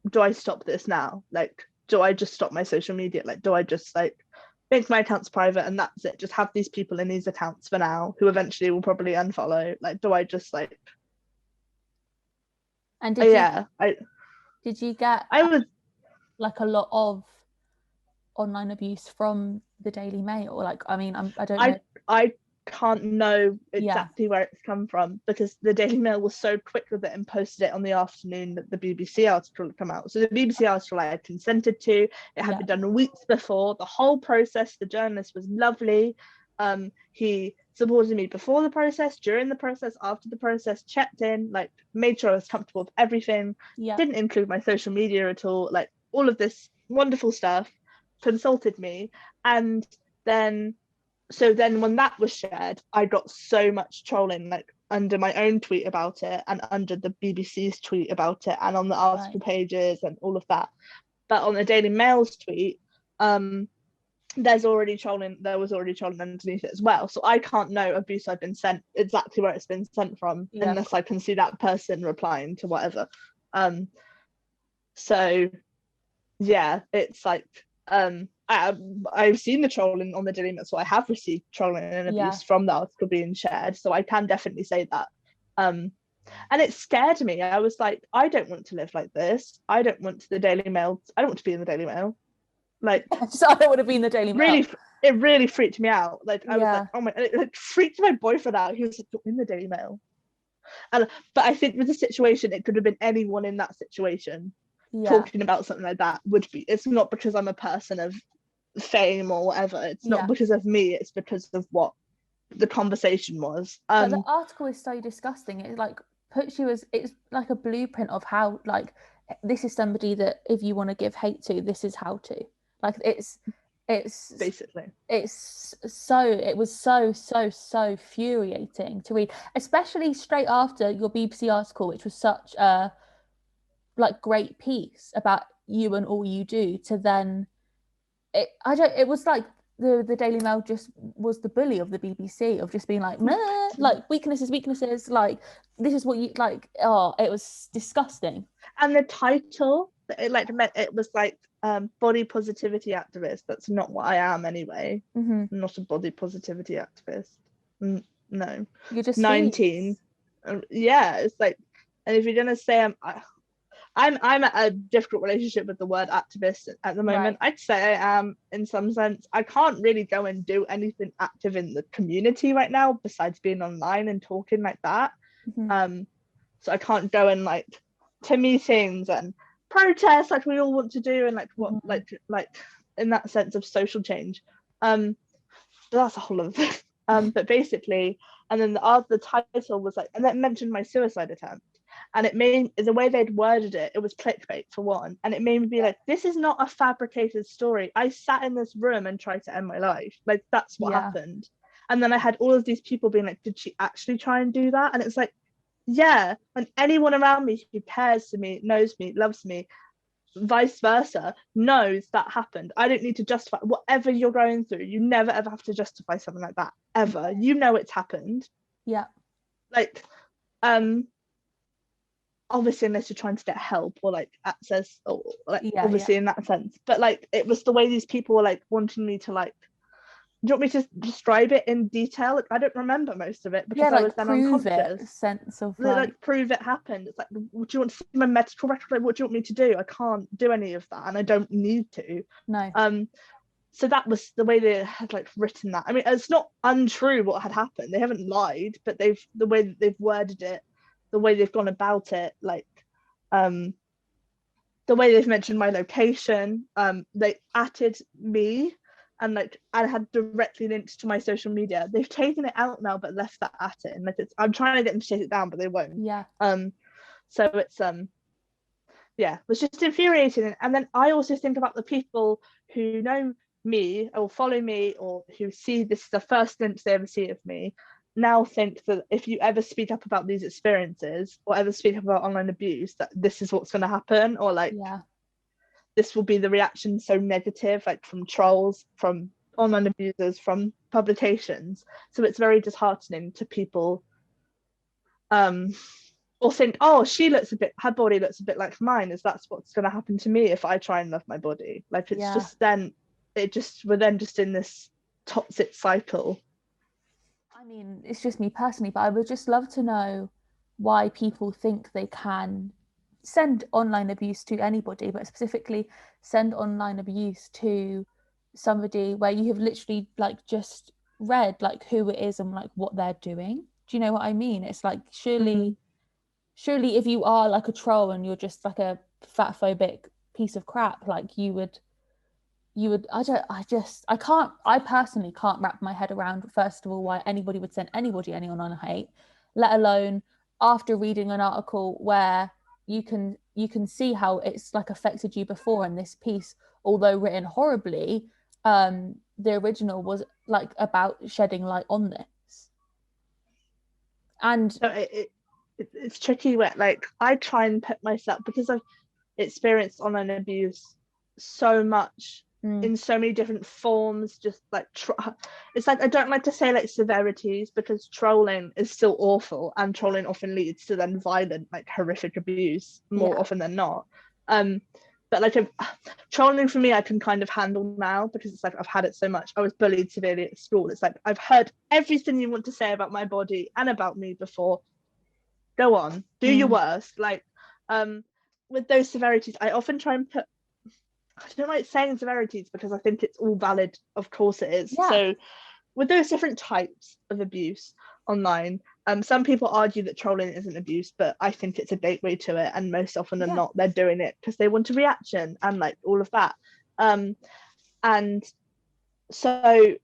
do I stop this now? Like, do I just stop my social media? Like, do I just like make my accounts private and that's it, just have these people in these accounts for now who eventually will probably unfollow? Like, do I just like, and yeah, did you get I was, like a lot of online abuse from the Daily Mail? Like, I mean, I don't I know. I can't know Yeah, exactly where it's come from, because the Daily Mail was so quick with it and posted it on the afternoon that the BBC article had come out. So the BBC article I had consented to, it had yeah, been done weeks before. The whole process, the journalist was lovely. He supported me before the process, during the process, after the process, checked in, like made sure I was comfortable with everything, yeah, didn't include my social media at all, like all of this wonderful stuff, consulted me. And then so then when that was shared, I got so much trolling, like under my own tweet about it and under the BBC's tweet about it and on the article right. pages and all of that. But on the Daily Mail's tweet, there was already trolling underneath it as well. So I can't know abuse I've been sent exactly where it's been sent from Yeah, unless I can see that person replying to whatever. So yeah, it's like I've seen the trolling on the Daily Mail, so I have received trolling and yeah, abuse from the article being shared, so I can definitely say that. And it scared me. I was like, I don't want to live like this. I don't want the Daily Mail. I don't want to be in the Daily Mail. Like, so I don't want to be in the Daily Mail. really, it really freaked me out. Like, I was like, Yeah, oh my, it like freaked my boyfriend out. He was like, you're in the Daily Mail. And but I think with the situation, it could have been anyone in that situation yeah, talking about something like that. Would be, it's not because I'm a person of fame or whatever, it's not yeah. because of me, it's because of what the conversation was. But the article is so disgusting. It like puts you as, it's like a blueprint of how, like, this is somebody that if you want to give hate to, this is how to. Like, it's Basically, it's so, it was so infuriating to read, especially straight after your BBC article, which was such a like great piece about you and all you do, to then it was like the Daily Mail just was the bully of the BBC, of just being like, meh, like weaknesses, like this is what you like. Oh, it was disgusting. and the title, it like meant, it was like body positivity activist. That's not what I am anyway. Mm-hmm. I'm not a body positivity activist. No. You're just 19. Phoebes. Yeah, it's like, and if you're gonna say I'm at a difficult relationship with the word activist at the moment. Right. I'd say I am in some sense. I can't really go and do anything active in the community right now besides being online and talking like that. Mm-hmm. So I can't go and like to meetings and protests like we all want to do, and like what Mm-hmm. like in that sense of social change. But that's a whole other thing. But basically, and then the title was like, and that mentioned my suicide attempt. And it made, the way they'd worded it, it was clickbait for one. And it made me be like, this is not a fabricated story. I sat in this room and tried to end my life. Like, that's what Yeah. happened. And then I had all of these people being like, did she actually try and do that? And it's like, yeah. And anyone around me who cares to me, knows me, loves me, vice versa, knows that happened. I don't need to justify whatever you're going through. You never ever have to justify something like that ever. You know it's happened. Yeah. Like, um, obviously unless you're trying to get help or like access or like Yeah. obviously in that sense, but like it was the way these people were like wanting me to like, do you want me to describe it in detail? Like, I don't remember most of it because Yeah, I was like then prove it, unconscious. sense of Like prove it happened. It's like, what do you want to see my medical record? Like, what do you want me to do? I can't do any of that and I don't need to. no. So that was the way they had like written that. I mean, it's not untrue what had happened. They haven't lied, but they've, the way that they've worded it, the way they've gone about it, like the way they've mentioned my location, they added me and like I had directly linked to my social media. They've taken it out now but left that at it. And like it's, I'm trying to get them to take it down, but they won't. Yeah. So it's yeah, it was just infuriating. And then I also think about the people who know me or follow me or who see this is the first glimpse they ever see of me, now think that if you ever speak up about these experiences or ever speak up about online abuse, that this is what's going to happen, or like Yeah. this will be the reaction, so negative, like from trolls, from online abusers, from publications. So it's very disheartening to people or think, oh, she looks a bit, her body looks a bit like mine, is that's what's going to happen to me if I try and love my body. Like it's just then it just, we're then just in this toxic cycle. I mean, it's just me personally, but I would just love to know why people think they can send online abuse to anybody, but specifically send online abuse to somebody where you have literally like just read like who it is and like what they're doing. Do you know what I mean? It's like surely if you are like a troll and you're just like a fat phobic piece of crap, like you would I personally can't wrap my head around, first of all, why anybody would send anybody any online hate, let alone after reading an article where you can see how it's like affected you before. And this piece, although written horribly, the original was like about shedding light on this. And So it's tricky where like I try and put myself, because I've experienced online abuse so much in so many different forms, just like it's like I don't like to say like severities, because trolling is still awful and trolling often leads to then violent, like horrific abuse more often than not. But like trolling for me I can kind of handle now, because it's like I've had it so much. I was bullied severely at school. It's like I've heard everything you want to say about my body and about me before. Go on, do your worst. Like with those severities I often try and put, I don't like saying severities because I think it's all valid, of course it is. So with those different types of abuse online, some people argue that trolling isn't abuse, but I think it's a gateway to it, and most often than not they're doing it because they want a reaction and like all of that. And so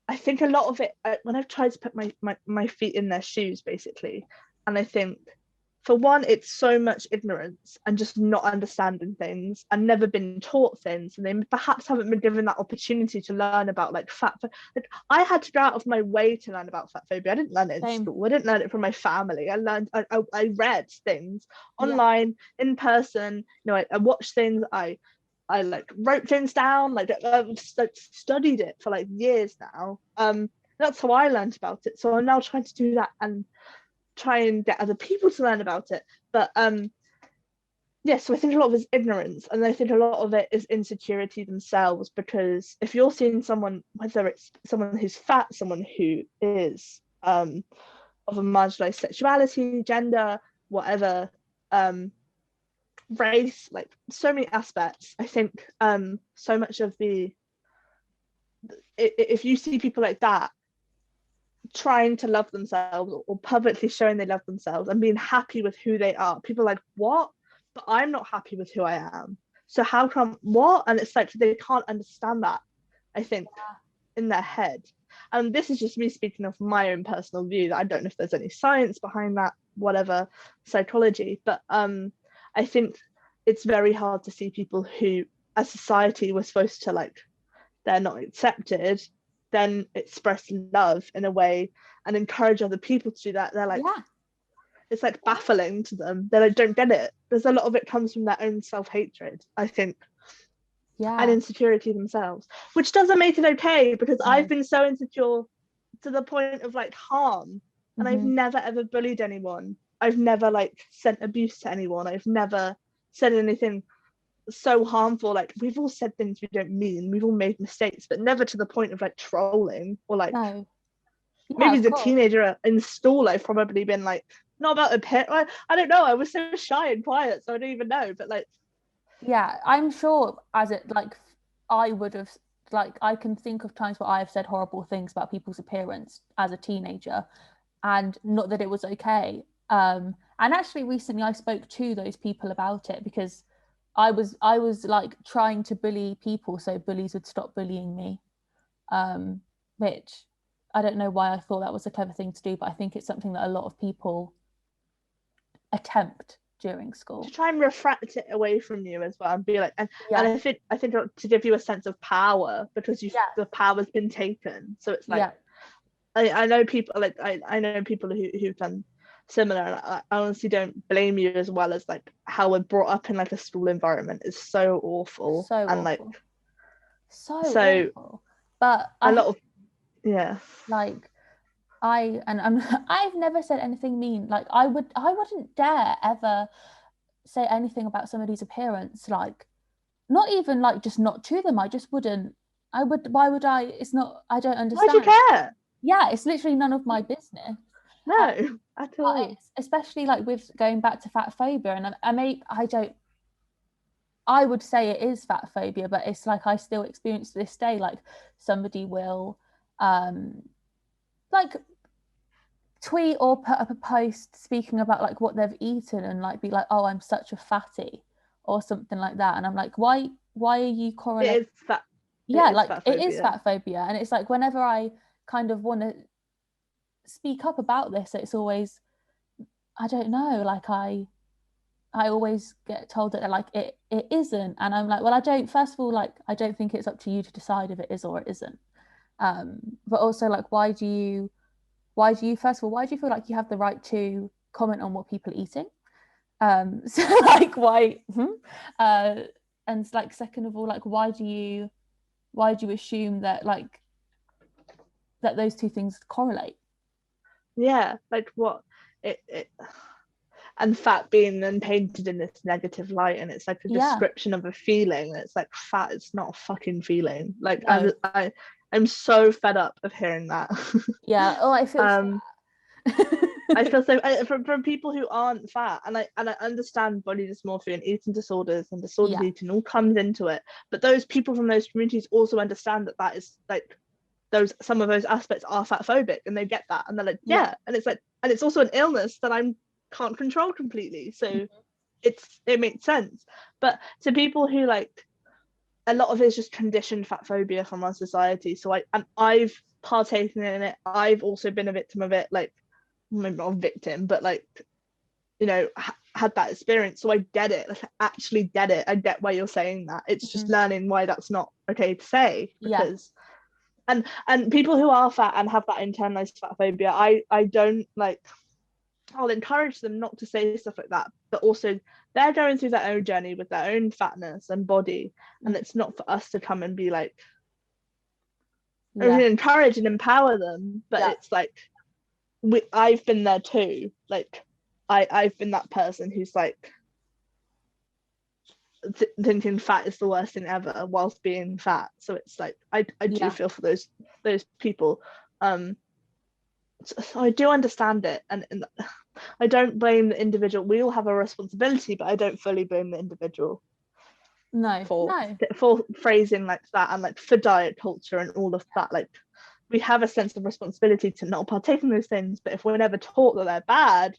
I think a lot of it, when I've tried to put my feet in their shoes basically, and I think for one, it's so much ignorance and just not understanding things and never been taught things, and they perhaps haven't been given that opportunity to learn about like like I had to go out of my way to learn about fat phobia. I didn't learn it in school. I didn't learn it from my family. I read things online, in person, you know, I watched things, I like wrote things down, like I've studied it for like years now. That's how I learned about it. So I'm now trying to do that and try and get other people to learn about it. But so I think a lot of it is ignorance, and I think a lot of it is insecurity themselves, because if you're seeing someone, whether it's someone who's fat, someone who is of a marginalized sexuality, gender, whatever, race, like so many aspects, I think so much of if you see people like that trying to love themselves or publicly showing they love themselves and being happy with who they are, people are like, what? But I'm not happy with who I am, so how come what? And it's like they can't understand that, I think, in their head. And this is just me speaking of my own personal view, that I don't know if there's any science behind that, whatever, psychology, but I think it's very hard to see people who as society we're supposed to like, they're not accepted, then express love in a way and encourage other people to do that. They're like, it's like baffling to them. They like, don't get it. There's a lot of it comes from their own self-hatred, I think, and insecurity themselves, which doesn't make it okay, because I've been so insecure to the point of like harm, and I've never ever bullied anyone. I've never like sent abuse to anyone. I've never said anything so harmful. Like, we've all said things we don't mean, we've all made mistakes, but never to the point of like trolling or like, No. Yeah, maybe of as a course. teenager in school I've probably been like, not about a pit, I don't know, I was so shy and quiet, so I don't even know, but like, Yeah, I'm sure as it like I would have like I can think of times where I have said horrible things about people's appearance as a teenager and not that it was okay. And actually recently I spoke to those people about it because I was like trying to bully people so bullies would stop bullying me. Which I don't know why I thought that was a clever thing to do, but I think it's something that a lot of people attempt during to school. try and refract it away from you as well and be like, and Yeah, I think to give you a sense of power, because you yeah, the power's been taken, so it's like, yeah, I know people like, I know people who've done similar, and I honestly don't blame you, as well as like how we're brought up in like a school environment is so awful, so and like, awful. So so awful. But a I lot of, yeah, like I and I'm I've never said anything mean. Like I wouldn't dare ever say anything about somebody's appearance. Like not even like just not to them. I just wouldn't. I would. Why would I? It's not. I don't why do you understand. care? Yeah, it's literally none of my business. No, at But all. it's especially like with going back to fat phobia, and I don't. I would say it is fat phobia, but it's like I still experience to this day. Like somebody will, like tweet or put up a post speaking about like what they've eaten and like be like, oh, I'm such a fatty or something like that, and I'm like, why are you It correlating? is fat. It Yeah, is like fat it is phobia. fat phobia, and it's like whenever I kind of want to speak up about this, it's always I don't know, like I always get told that like it isn't, and I'm like, well, I don't. First of all, like I don't think it's up to you to decide if it is or it isn't. But also, like, why do you first of all, why do you feel like you have the right to comment on what people are eating? So like, why? Uh, and like, second of all, like, why do you assume that like that those two things correlate? Yeah, like what it and fat being then painted in this negative light, and it's like a Yeah, description of a feeling. It's like, fat is not a fucking feeling. Like, no, I'm so fed up of hearing that. yeah. Oh, I feel um fat. I feel so, from people who aren't fat, and I understand body dysmorphia and eating disorders and disordered Yeah, eating all comes into it, but those people from those communities also understand that that is like, those, some of those aspects are fat phobic, and they get that, and they're like, yeah, yeah, and it's like, and it's also an illness that I can't control completely, so it makes sense. But to people who like, a lot of it is just conditioned fat phobia from our society, so I've partaken in it, I've also been a victim of it, like, maybe not a victim, but like, had that experience, so I get it, like, I actually get it, I get why you're saying that. It's just mhm, learning why that's not okay to say, yeah, because and people who are fat and have that internalized fat phobia, I don't like, I'll encourage them not to say stuff like that, but also they're going through their own journey with their own fatness and body, and mhm, it's not for us to come and be like, we yeah, can encourage and empower them, but yeah, it's like, I've been there too, like, I've been that person who's like, thinking fat is the worst thing ever whilst being fat, so it's like, I do yeah, feel for those people. So I do understand it, and I don't blame the individual. We all have a responsibility, but I don't fully blame the individual no, for no, for phrasing like that, and like for diet culture and all of that. Like, we have a sense of responsibility to not partake in those things, but if we're never taught that they're bad,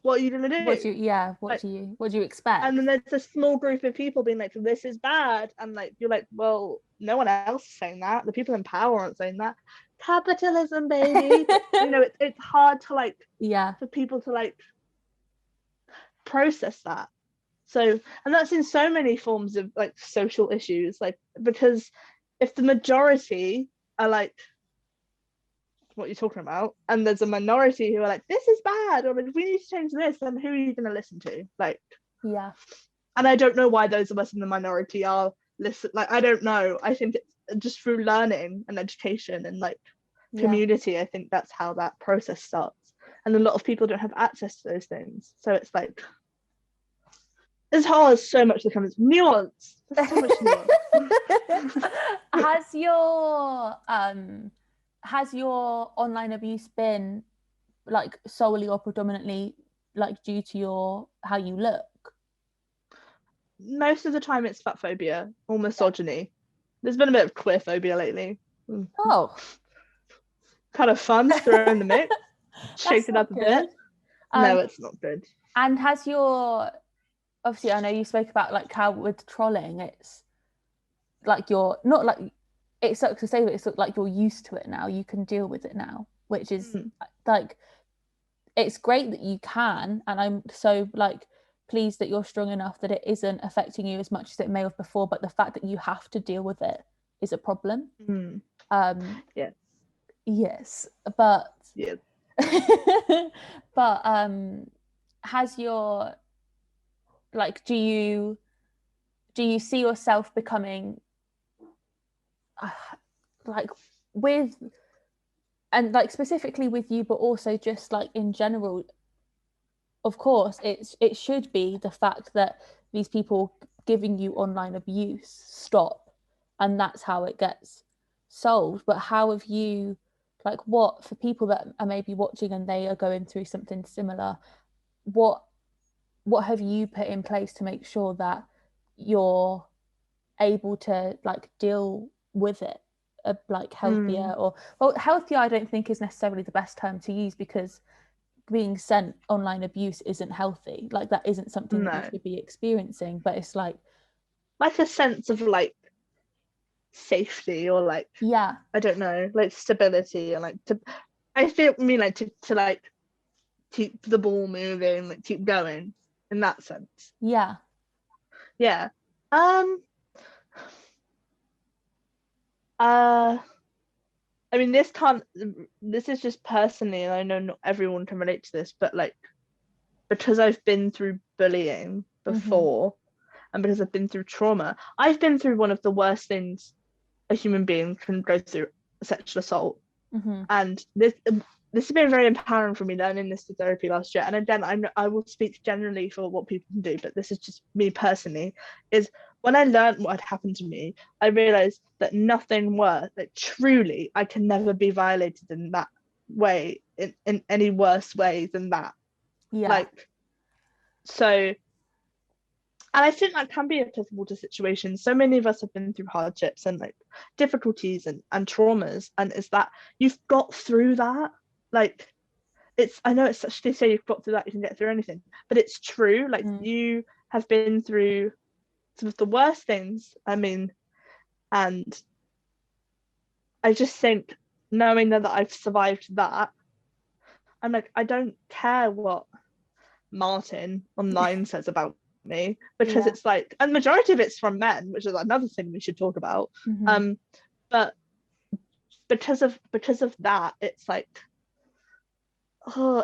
what are you gonna what do? do you, yeah, Like, what do you and expect? then there's a small group of people being like, this is bad, and like, you're like, well, no one else is saying that, the people in power aren't saying that. Capitalism, baby. But it's hard to like, Yeah, for people to like process that. So, and that's in so many forms of like social issues, like, because if the majority are like, what you're talking about, and there's a minority who are like, this is bad, or like, we need to change this, then who are you going to listen to? Like, yeah, and I don't know why those of us in the minority are listen, like, I don't know, I think it's just through learning and education and like yeah, community, I think that's how that process starts. and a lot of people don't have access to those things. So it's like there's so much that comes nuance. There's so much nuance. Has your online abuse been like solely or predominantly like due to how you look? Most of the time it's fat phobia or misogyny. There's been a bit of queer phobia lately. Oh, kind of fun to throw in the mix. Shake it up a bit. No, it's not good. And obviously I know you spoke about like how with trolling it's like you're not like, it sucks to say, but it's like you're used to it now, you can deal with it now, which is like, it's great that you can, and I'm so like pleased that you're strong enough that it isn't affecting you as much as it may have before, but the fact that you have to deal with it is a problem. Yes, but but has your like do you see yourself becoming like with, and like specifically with you, but also just like in general, of course it should be the fact that these people giving you online abuse stop, and that's how it gets solved. But how have you, like, what for people that are maybe watching and they are going through something similar, what have you put in place to make sure that you're able to like deal with it like healthier? Or well, healthier I don't think is necessarily the best term to use, because being sent online abuse isn't healthy, like that isn't something that you should be experiencing, but it's like a sense of like safety, or like I don't know, like stability, and like to like keep the ball moving, like keep going in that sense. I mean, this is just personally, and I know not everyone can relate to this, but like because I've been through bullying before, and because I've been through trauma, I've been through one of the worst things a human being can go through, sexual assault. And this has been very empowering for me, learning this through therapy last year. And again, I will speak generally for what people can do, but this is just me personally, is when I learned what had happened to me, I realized that nothing worse, like truly, I can never be violated in that way, in any worse way than that. Like, so, and I think that can be applicable to situations. So many of us have been through hardships and like difficulties and traumas, and is that you've got through that. Like, I know it's such, they say you've got through that, you can get through anything, but it's true. Like, you have been through some of the worst things, I mean, and I just think knowing that I've survived that, I'm like, I don't care what Martin online says about me, because it's like, and the majority of it's from men, which is another thing we should talk about. But because of that, it's like,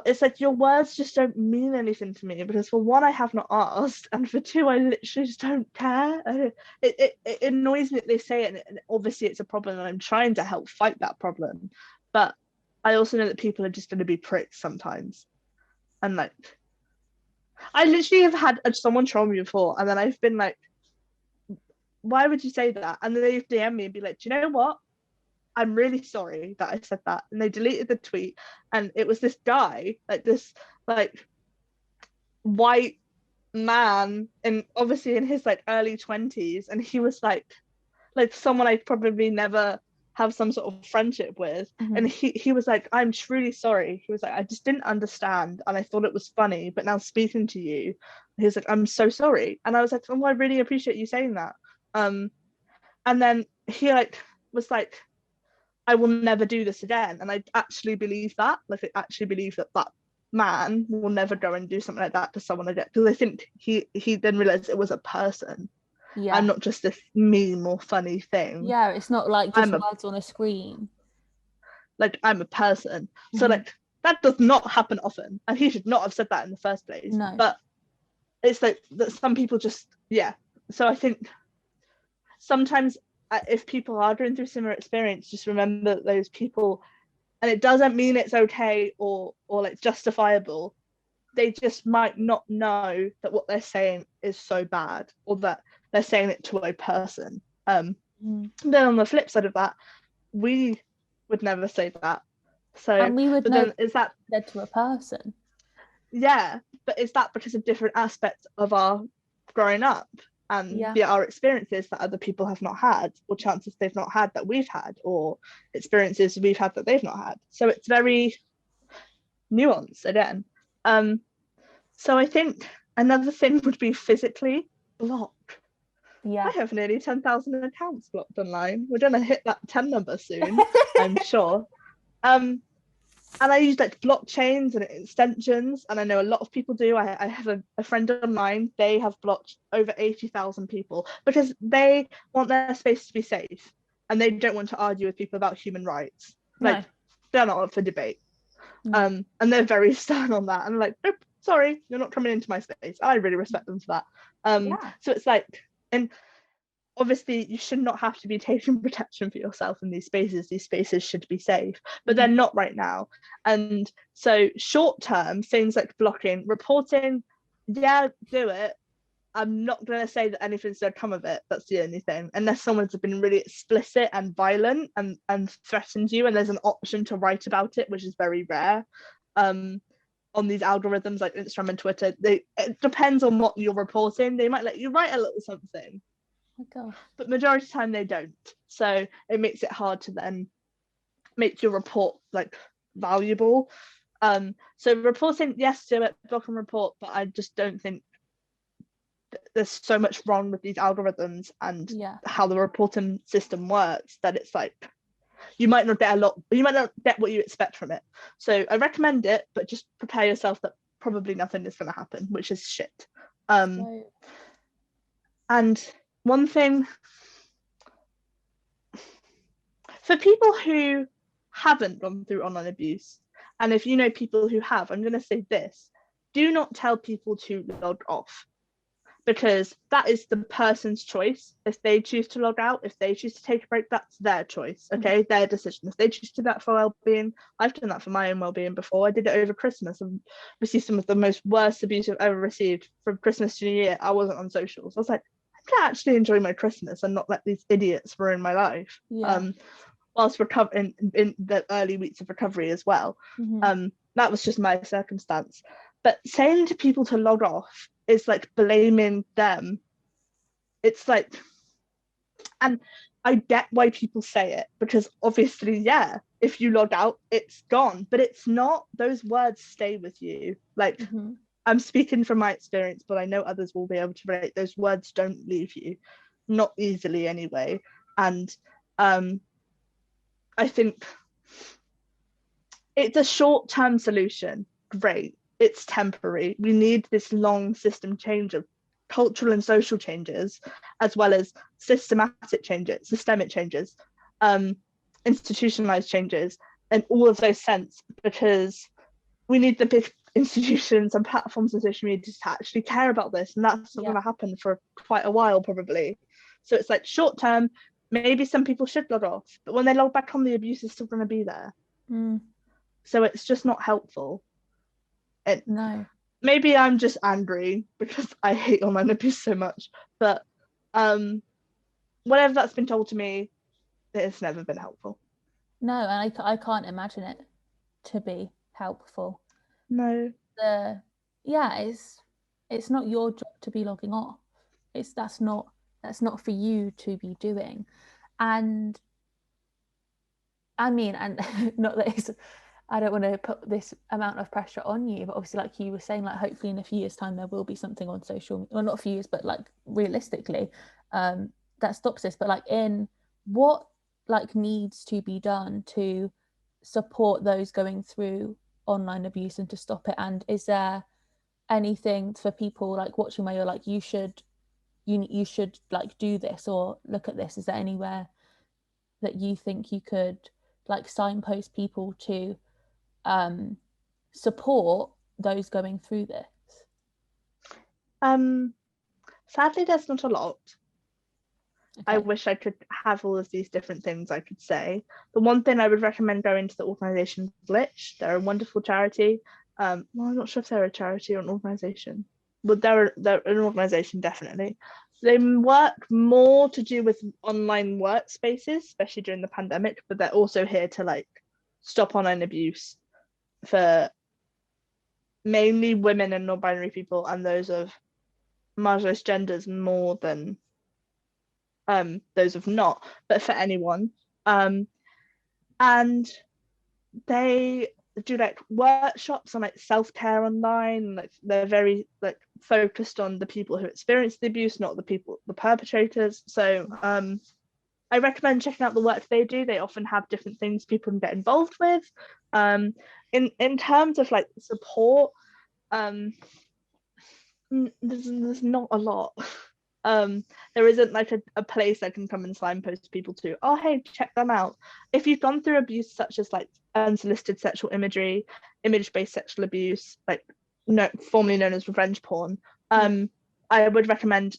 it's like your words just don't mean anything to me, because for one, I have not asked, and for two, I literally just don't care. It annoys me that they say it, and obviously it's a problem, and I'm trying to help fight that problem, but I also know that people are just going to be pricks sometimes. And like, I literally have had someone troll me before, and then I've been like, why would you say that? And then they've DM me and be like, do you know what? I'm really sorry that I said that. And they deleted the tweet, and it was this guy, like this like white man, and obviously in his like early 20s, and he was like someone I'd probably never have some sort of friendship with. And he was like, I'm truly sorry. He was like, I just didn't understand, and I thought it was funny, but now speaking to you, he was like, I'm so sorry. And I was like, oh, I really appreciate you saying that. And then he like was like, I will never do this again. And I actually believe that. Like, I actually believe that that man will never go and do something like that to someone again, because I think he then realized it was a person. I'm not just this meme or funny thing. It's not like just words on a screen. Like, I'm a person. So like, that does not happen often, and he should not have said that in the first place. No. But it's like that some people just, so I think sometimes if people are going through similar experience, just remember that those people and it doesn't mean it's okay or like justifiable. They just might not know that what they're saying is so bad, or that they're saying it to a person. Then on the flip side of that, we would never say that. So, And we would but know then is that said to a person. yeah, but is that because of different aspects of our growing up and our experiences that other people have not had, or chances they've not had that we've had, or experiences we've had that they've not had? So it's very nuanced again. So I think another thing would be physically block. I have nearly 10,000 accounts blocked online. We're going to hit that 10 number soon, I'm sure. And I use like blockchains and extensions, and I know a lot of people do. I have a friend online, they have blocked over 80,000 people because they want their space to be safe and they don't want to argue with people about human rights. Like, they're not up for debate. And they're very stern on that. And like, nope, sorry, you're not coming into my space. I really respect them for that. So it's like, and obviously you should not have to be taking protection for yourself in these spaces should be safe, but they're not right now. And so short term things like blocking, reporting, do it. I'm not going to say that anything's going to come of it. That's the only thing, unless someone's been really explicit and violent and threatened you, and there's an option to write about it, which is very rare. On these algorithms like Instagram and Twitter, it depends on what you're reporting. They might let you write a little something, but majority of the time they don't. So it makes it hard to then make your report like valuable. So reporting, yes, do it, block and report, but I just don't think there's so much wrong with these algorithms and how the reporting system works that it's like you might not get what you expect from it. So I recommend it, but just prepare yourself that probably nothing is going to happen, which is shit. And one thing for people who haven't gone through online abuse, and if you know people who have, I'm going to say this: do not tell people to log off, because that is the person's choice. If they choose to log out, if they choose to take a break, that's their choice, okay? Their decision. If they choose to do that for well-being, I've done that for my own well-being before. I did it over Christmas and received some of the most worst abuse I've ever received from Christmas to New Year. I wasn't on socials. I was like, I can actually enjoy my Christmas and not let these idiots ruin my life. Whilst recovering in the early weeks of recovery as well. That was just my circumstance. But saying to people to log off is like blaming them. It's like, and I get why people say it, because obviously, if you log out, it's gone, but it's not. Those words stay with you. Like, I'm speaking from my experience, but I know others will be able to relate. Those words don't leave you, not easily anyway. And I think it's a short-term solution. Great. It's temporary. We need this long system change of cultural and social changes, as well as systemic changes, institutionalized changes, and all of those sense, because we need the big institutions and platforms and social media to actually care about this, and that's not going to happen for quite a while probably. So it's like short term, maybe some people should log off, but when they log back on, the abuse is still going to be there. So it's just not helpful. Maybe I'm just angry because I hate online abuse so much, but whatever that's been told to me, it's never been helpful. No, and I can't imagine it to be helpful. No. It's not your job to be logging off. That's not for you to be doing. And I mean, and not that it's, I don't want to put this amount of pressure on you, but obviously, like you were saying, like hopefully in a few years' time there will be something on social, well, not a few years, but like realistically, that stops this. But like, in what like needs to be done to support those going through online abuse and to stop it? And is there anything for people like watching where you're like, you should like do this or look at this? Is there anywhere that you think you could like signpost people to support those going through this? Sadly, there's not a lot. I Okay. wish I could have all of these different things I could say. The one thing I would recommend going to the organisation Glitch. They're a wonderful charity. Well, I'm not sure if they're a charity or an organisation, but they're an organisation definitely. They work more to do with online workspaces, especially during the pandemic, but they're also here to like stop online abuse for mainly women and non-binary people and those of marginalized genders more than those of not, but for anyone. And they do like workshops on like self-care online. Like they're very like focused on the people who experience the abuse, not the perpetrators. So I recommend checking out the work they do. They often have different things people can get involved with. In terms of like support, there's not a lot. There isn't like a place I can come and signpost people to, oh hey, check them out. If you've gone through abuse such as like unsolicited sexual imagery, image-based sexual abuse, like formerly known as revenge porn, I would recommend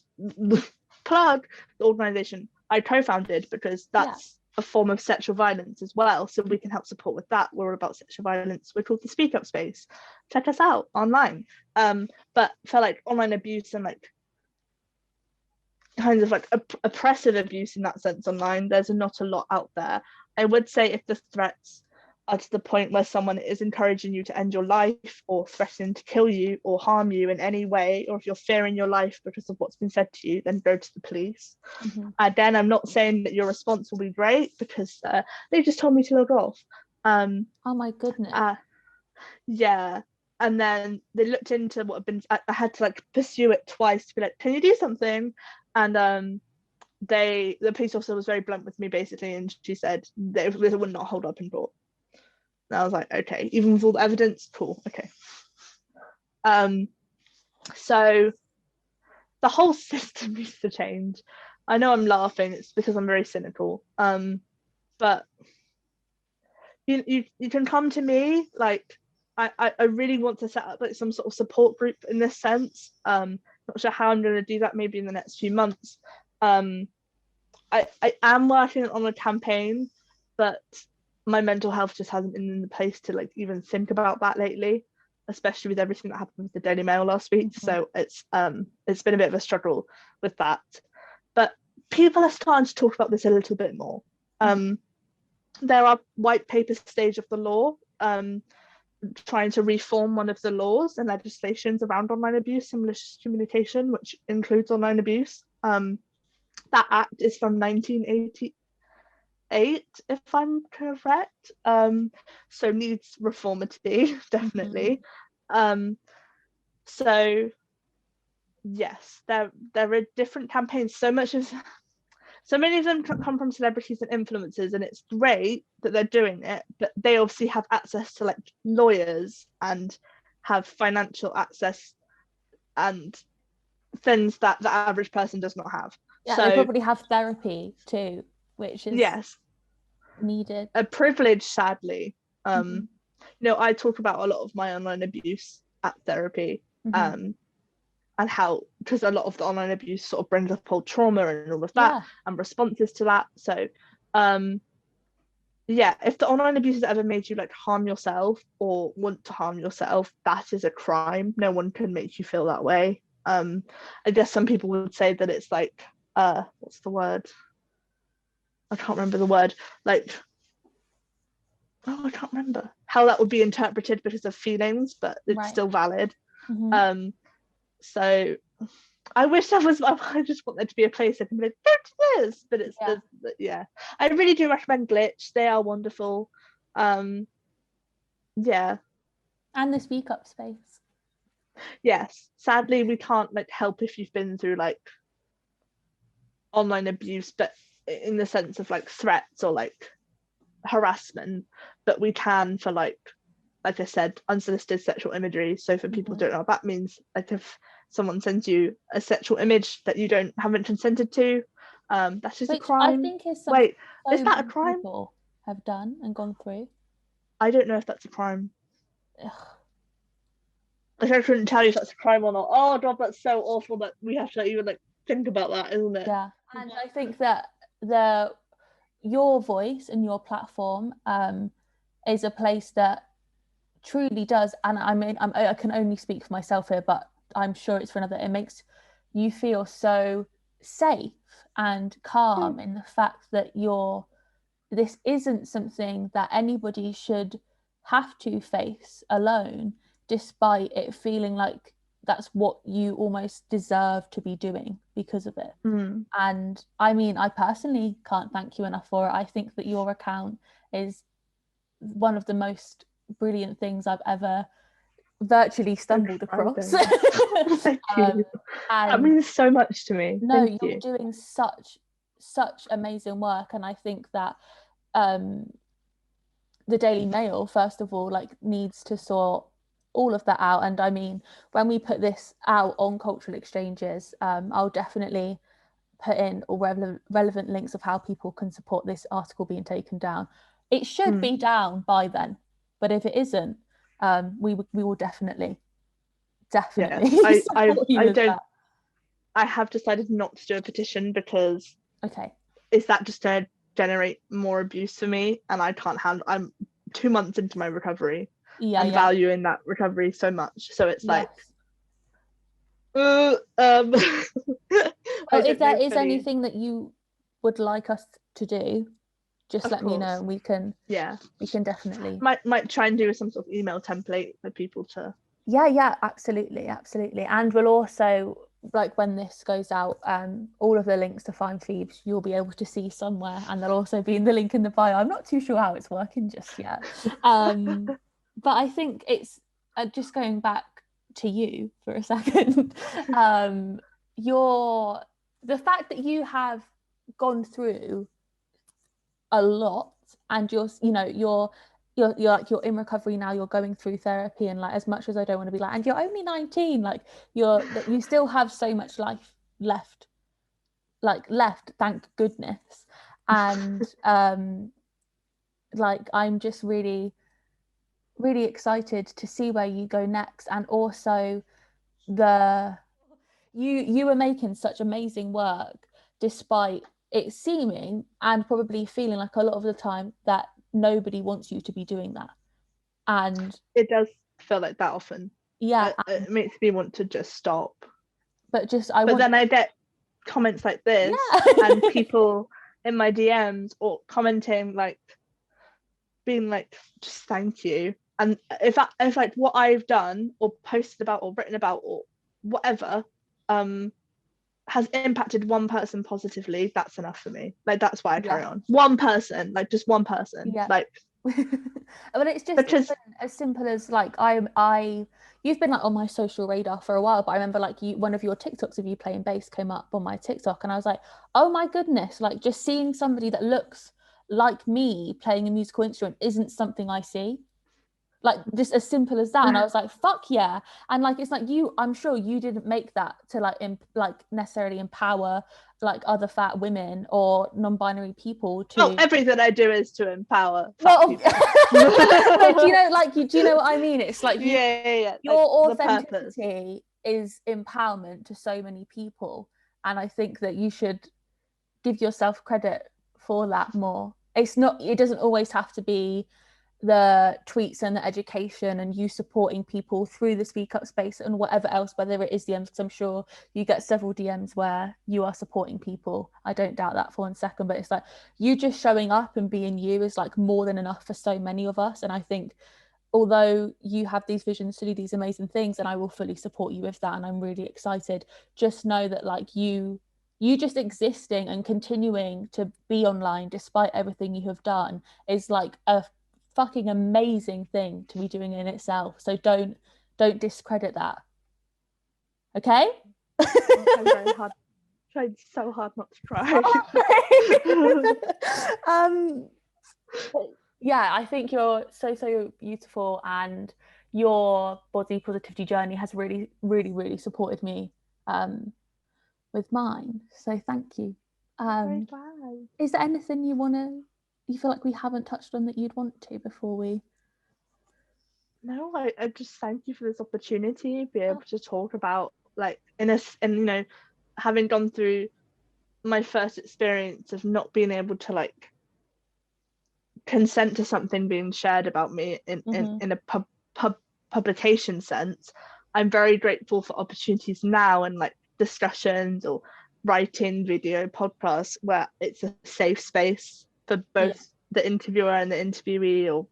plug the organization I co-founded, because that's a form of sexual violence as well, so we can help support with that. We're all about sexual violence. We're called the Speak Up Space. Check us out online. But for like online abuse and like kind of like oppressive abuse in that sense online, there's not a lot out there. I would say if the threats are to the point where someone is encouraging you to end your life or threatening to kill you or harm you in any way, or if you're fearing your life because of what's been said to you, then go to the police. Again, I'm not saying that your response will be great, because they just told me to log off. Oh my goodness. Yeah. And then they looked into what had been, I had to like pursue it twice to be like, can you do something? And the police officer was very blunt with me basically, and she said they would not hold up in court. And I was like, okay, even with all the evidence, cool, okay. So the whole system needs to change. I know I'm laughing, it's because I'm very cynical. But you can come to me, like I really want to set up like some sort of support group in this sense. Not sure how I'm going to do that, maybe in the next few months. I am working on a campaign, but my mental health just hasn't been in the place to like even think about that lately, especially with everything that happened with the Daily Mail last week. So it's been a bit of a struggle with that. But people are starting to talk about this a little bit more. There are white paper stage of the law trying to reform one of the laws and legislations around online abuse and malicious communication, which includes online abuse. That act is from 1988, if I'm correct. So needs reformity, definitely. So yes, there are different campaigns. So many of them come from celebrities and influencers, and it's great that they're doing it, but they obviously have access to like lawyers and have financial access and things that the average person does not have. Yeah, so they probably have therapy too, which is yes, needed. a privilege, sadly. I talk about a lot of my online abuse at therapy, and how, because a lot of the online abuse sort of brings up old trauma and all of that, and responses to that. So if the online abuse has ever made you like harm yourself or want to harm yourself, that is a crime. No one can make you feel that way. I guess some people would say that it's like what's the word? I can't remember the word. Like, I can't remember how that would be interpreted because of feelings, but it's still valid. So I wish I just want there to be a place that can be like, there it is. But it's I really do recommend Glitch. They are wonderful. And the Speak Up Space. Yes. Sadly, we can't like help if you've been through like online abuse, but in the sense of like threats or like harassment, but we can for like I said, unsolicited sexual imagery. So for people who don't know what that means, like if someone sends you a sexual image that you haven't consented to, that is a crime. I think is Wait, is that a crime? People have done and gone through. I don't know if that's a crime. Like, I couldn't tell you if that's a crime or not. Oh god, that's so awful that we have to even like think about that, isn't it? Yeah, And I think that your voice and your platform is a place that truly does, and I mean I can only speak for myself here, but I'm sure it's for another, it makes you feel so safe and calm in the fact that this isn't something that anybody should have to face alone, despite it feeling like that's what you almost deserve to be doing because of it. And I mean, I personally can't thank you enough for it. I think that your account is one of the most brilliant things I've ever virtually stumbled across. Thank you. That means so much to me. No, Thank you're you. doing such amazing work, and I think that the Daily Mail, first of all, like needs to sort all of that out. And I mean, when we put this out on Cultural Exchanges, I'll definitely put in all relevant links of how people can support this article being taken down. It should be down by then, but if it isn't, we will definitely support you with that. I have decided not to do a petition because okay, is that just to generate more abuse for me, and I can't handle. I'm 2 months into my recovery and valuing that recovery so much, so it's like well, if there is anything that you would like us to do, just let me know, and we can definitely might try and do some sort of email template for people to absolutely, and we'll also, like, when this goes out, all of the links to find Pheebs you'll be able to see somewhere, and they'll also be in the link in the bio. I'm not too sure how it's working just yet, but I think it's just going back to you for a second. The fact that you have gone through a lot, and you're in recovery now, you're going through therapy, and like, as much as I don't want to be like, and you're only 19, like you still have so much life left, thank goodness. And like, I'm just really excited to see where you go next. And also you were making such amazing work, despite it seeming and probably feeling like a lot of the time that nobody wants you to be doing that. And it does feel like that often. It makes me want to just stop, but then I get comments like this and people in my DMs or commenting, like being like, just thank you. And if like what I've done or posted about or written about or whatever has impacted one person positively, that's enough for me. Like, that's why I carry on. One person, like just one person. Like but it's just because as simple as like you've been like on my social radar for a while, but I remember like one of your TikToks of you playing bass came up on my TikTok, and I was like, oh my goodness, like just seeing somebody that looks like me playing a musical instrument isn't something I see. Like, just as simple as that. And I was like, fuck yeah. And like, it's like, I'm sure you didn't make that to like necessarily empower like other fat women or non-binary people to everything I do is to empower people. But do you know what I mean? It's like your like, authenticity is empowerment to so many people, and I think that you should give yourself credit for that more. It doesn't always have to be the tweets and the education and you supporting people through the speak up space and whatever else, whether it is DMs, because I'm sure you get several DMs where you are supporting people. I don't doubt that for 1 second, but it's like you just showing up and being you is like more than enough for so many of us. And I think although you have these visions to do these amazing things, and I will fully support you with that, and I'm really excited, just know that like you just existing and continuing to be online despite everything you have done is like a fucking amazing thing to be doing in itself. So don't discredit that. Okay? I'm very hard. Tried so hard not to cry. Yeah, I think you're so beautiful, and your body positivity journey has really, really, really supported me with mine. So thank you. Is there anything you feel like we haven't touched on that you'd want to before we? No, I just thank you for this opportunity to be able to talk about like having gone through my first experience of not being able to like consent to something being shared about me in a publication sense. I'm very grateful for opportunities now and like discussions or writing, video, podcasts where it's a safe space for both the interviewer and the interviewee or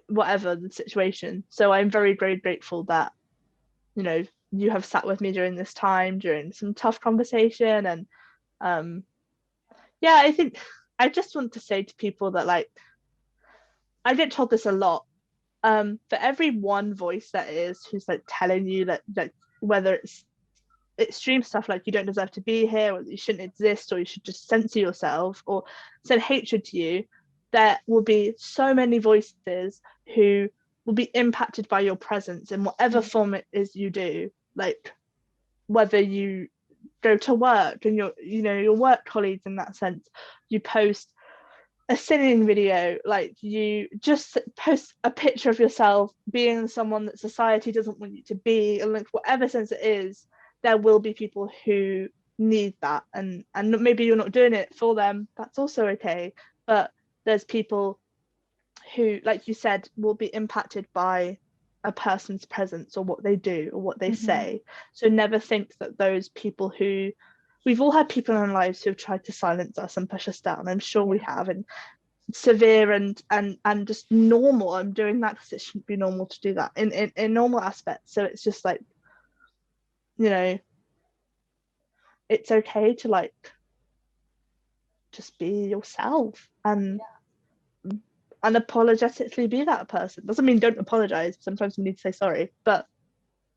whatever the situation. So I'm very, very grateful that, you know, you have sat with me during this time, during some tough conversation. And yeah, I think I just want to say to people that like, I get told this a lot. For every one voice that is who's like telling you that whether it's extreme stuff like you don't deserve to be here or you shouldn't exist or you should just censor yourself or send hatred to you, there will be so many voices who will be impacted by your presence in whatever form it is you do, like whether you go to work and your work colleagues in that sense, you post a singing video, like you just post a picture of yourself being someone that society doesn't want you to be, and like whatever sense it is, there will be people who need that, and maybe you're not doing it for them, that's also okay, but there's people who, like you said, will be impacted by a person's presence or what they do or what they say. So never think that those people who, we've all had people in our lives who have tried to silence us and push us down. I'm sure we have, and severe and just normal. I'm doing that because it shouldn't be normal to do that in normal aspects. So it's just like, you know, it's okay to like just be yourself and unapologetically be that person. Doesn't mean don't apologize. Sometimes you need to say sorry, but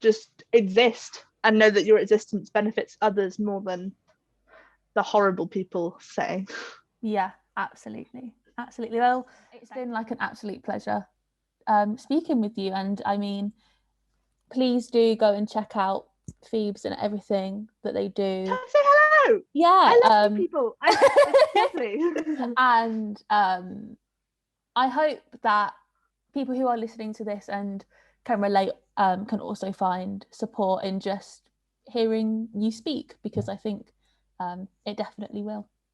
just exist and know that your existence benefits others more than the horrible people say. Yeah, absolutely. Well, it's been like an absolute pleasure speaking with you, and I mean, please do go and check out Pheebs and everything that they do. Come say hello. Yeah, I love you people. It's lovely. And I hope that people who are listening to this and can relate can also find support in just hearing you speak, because I think it definitely will.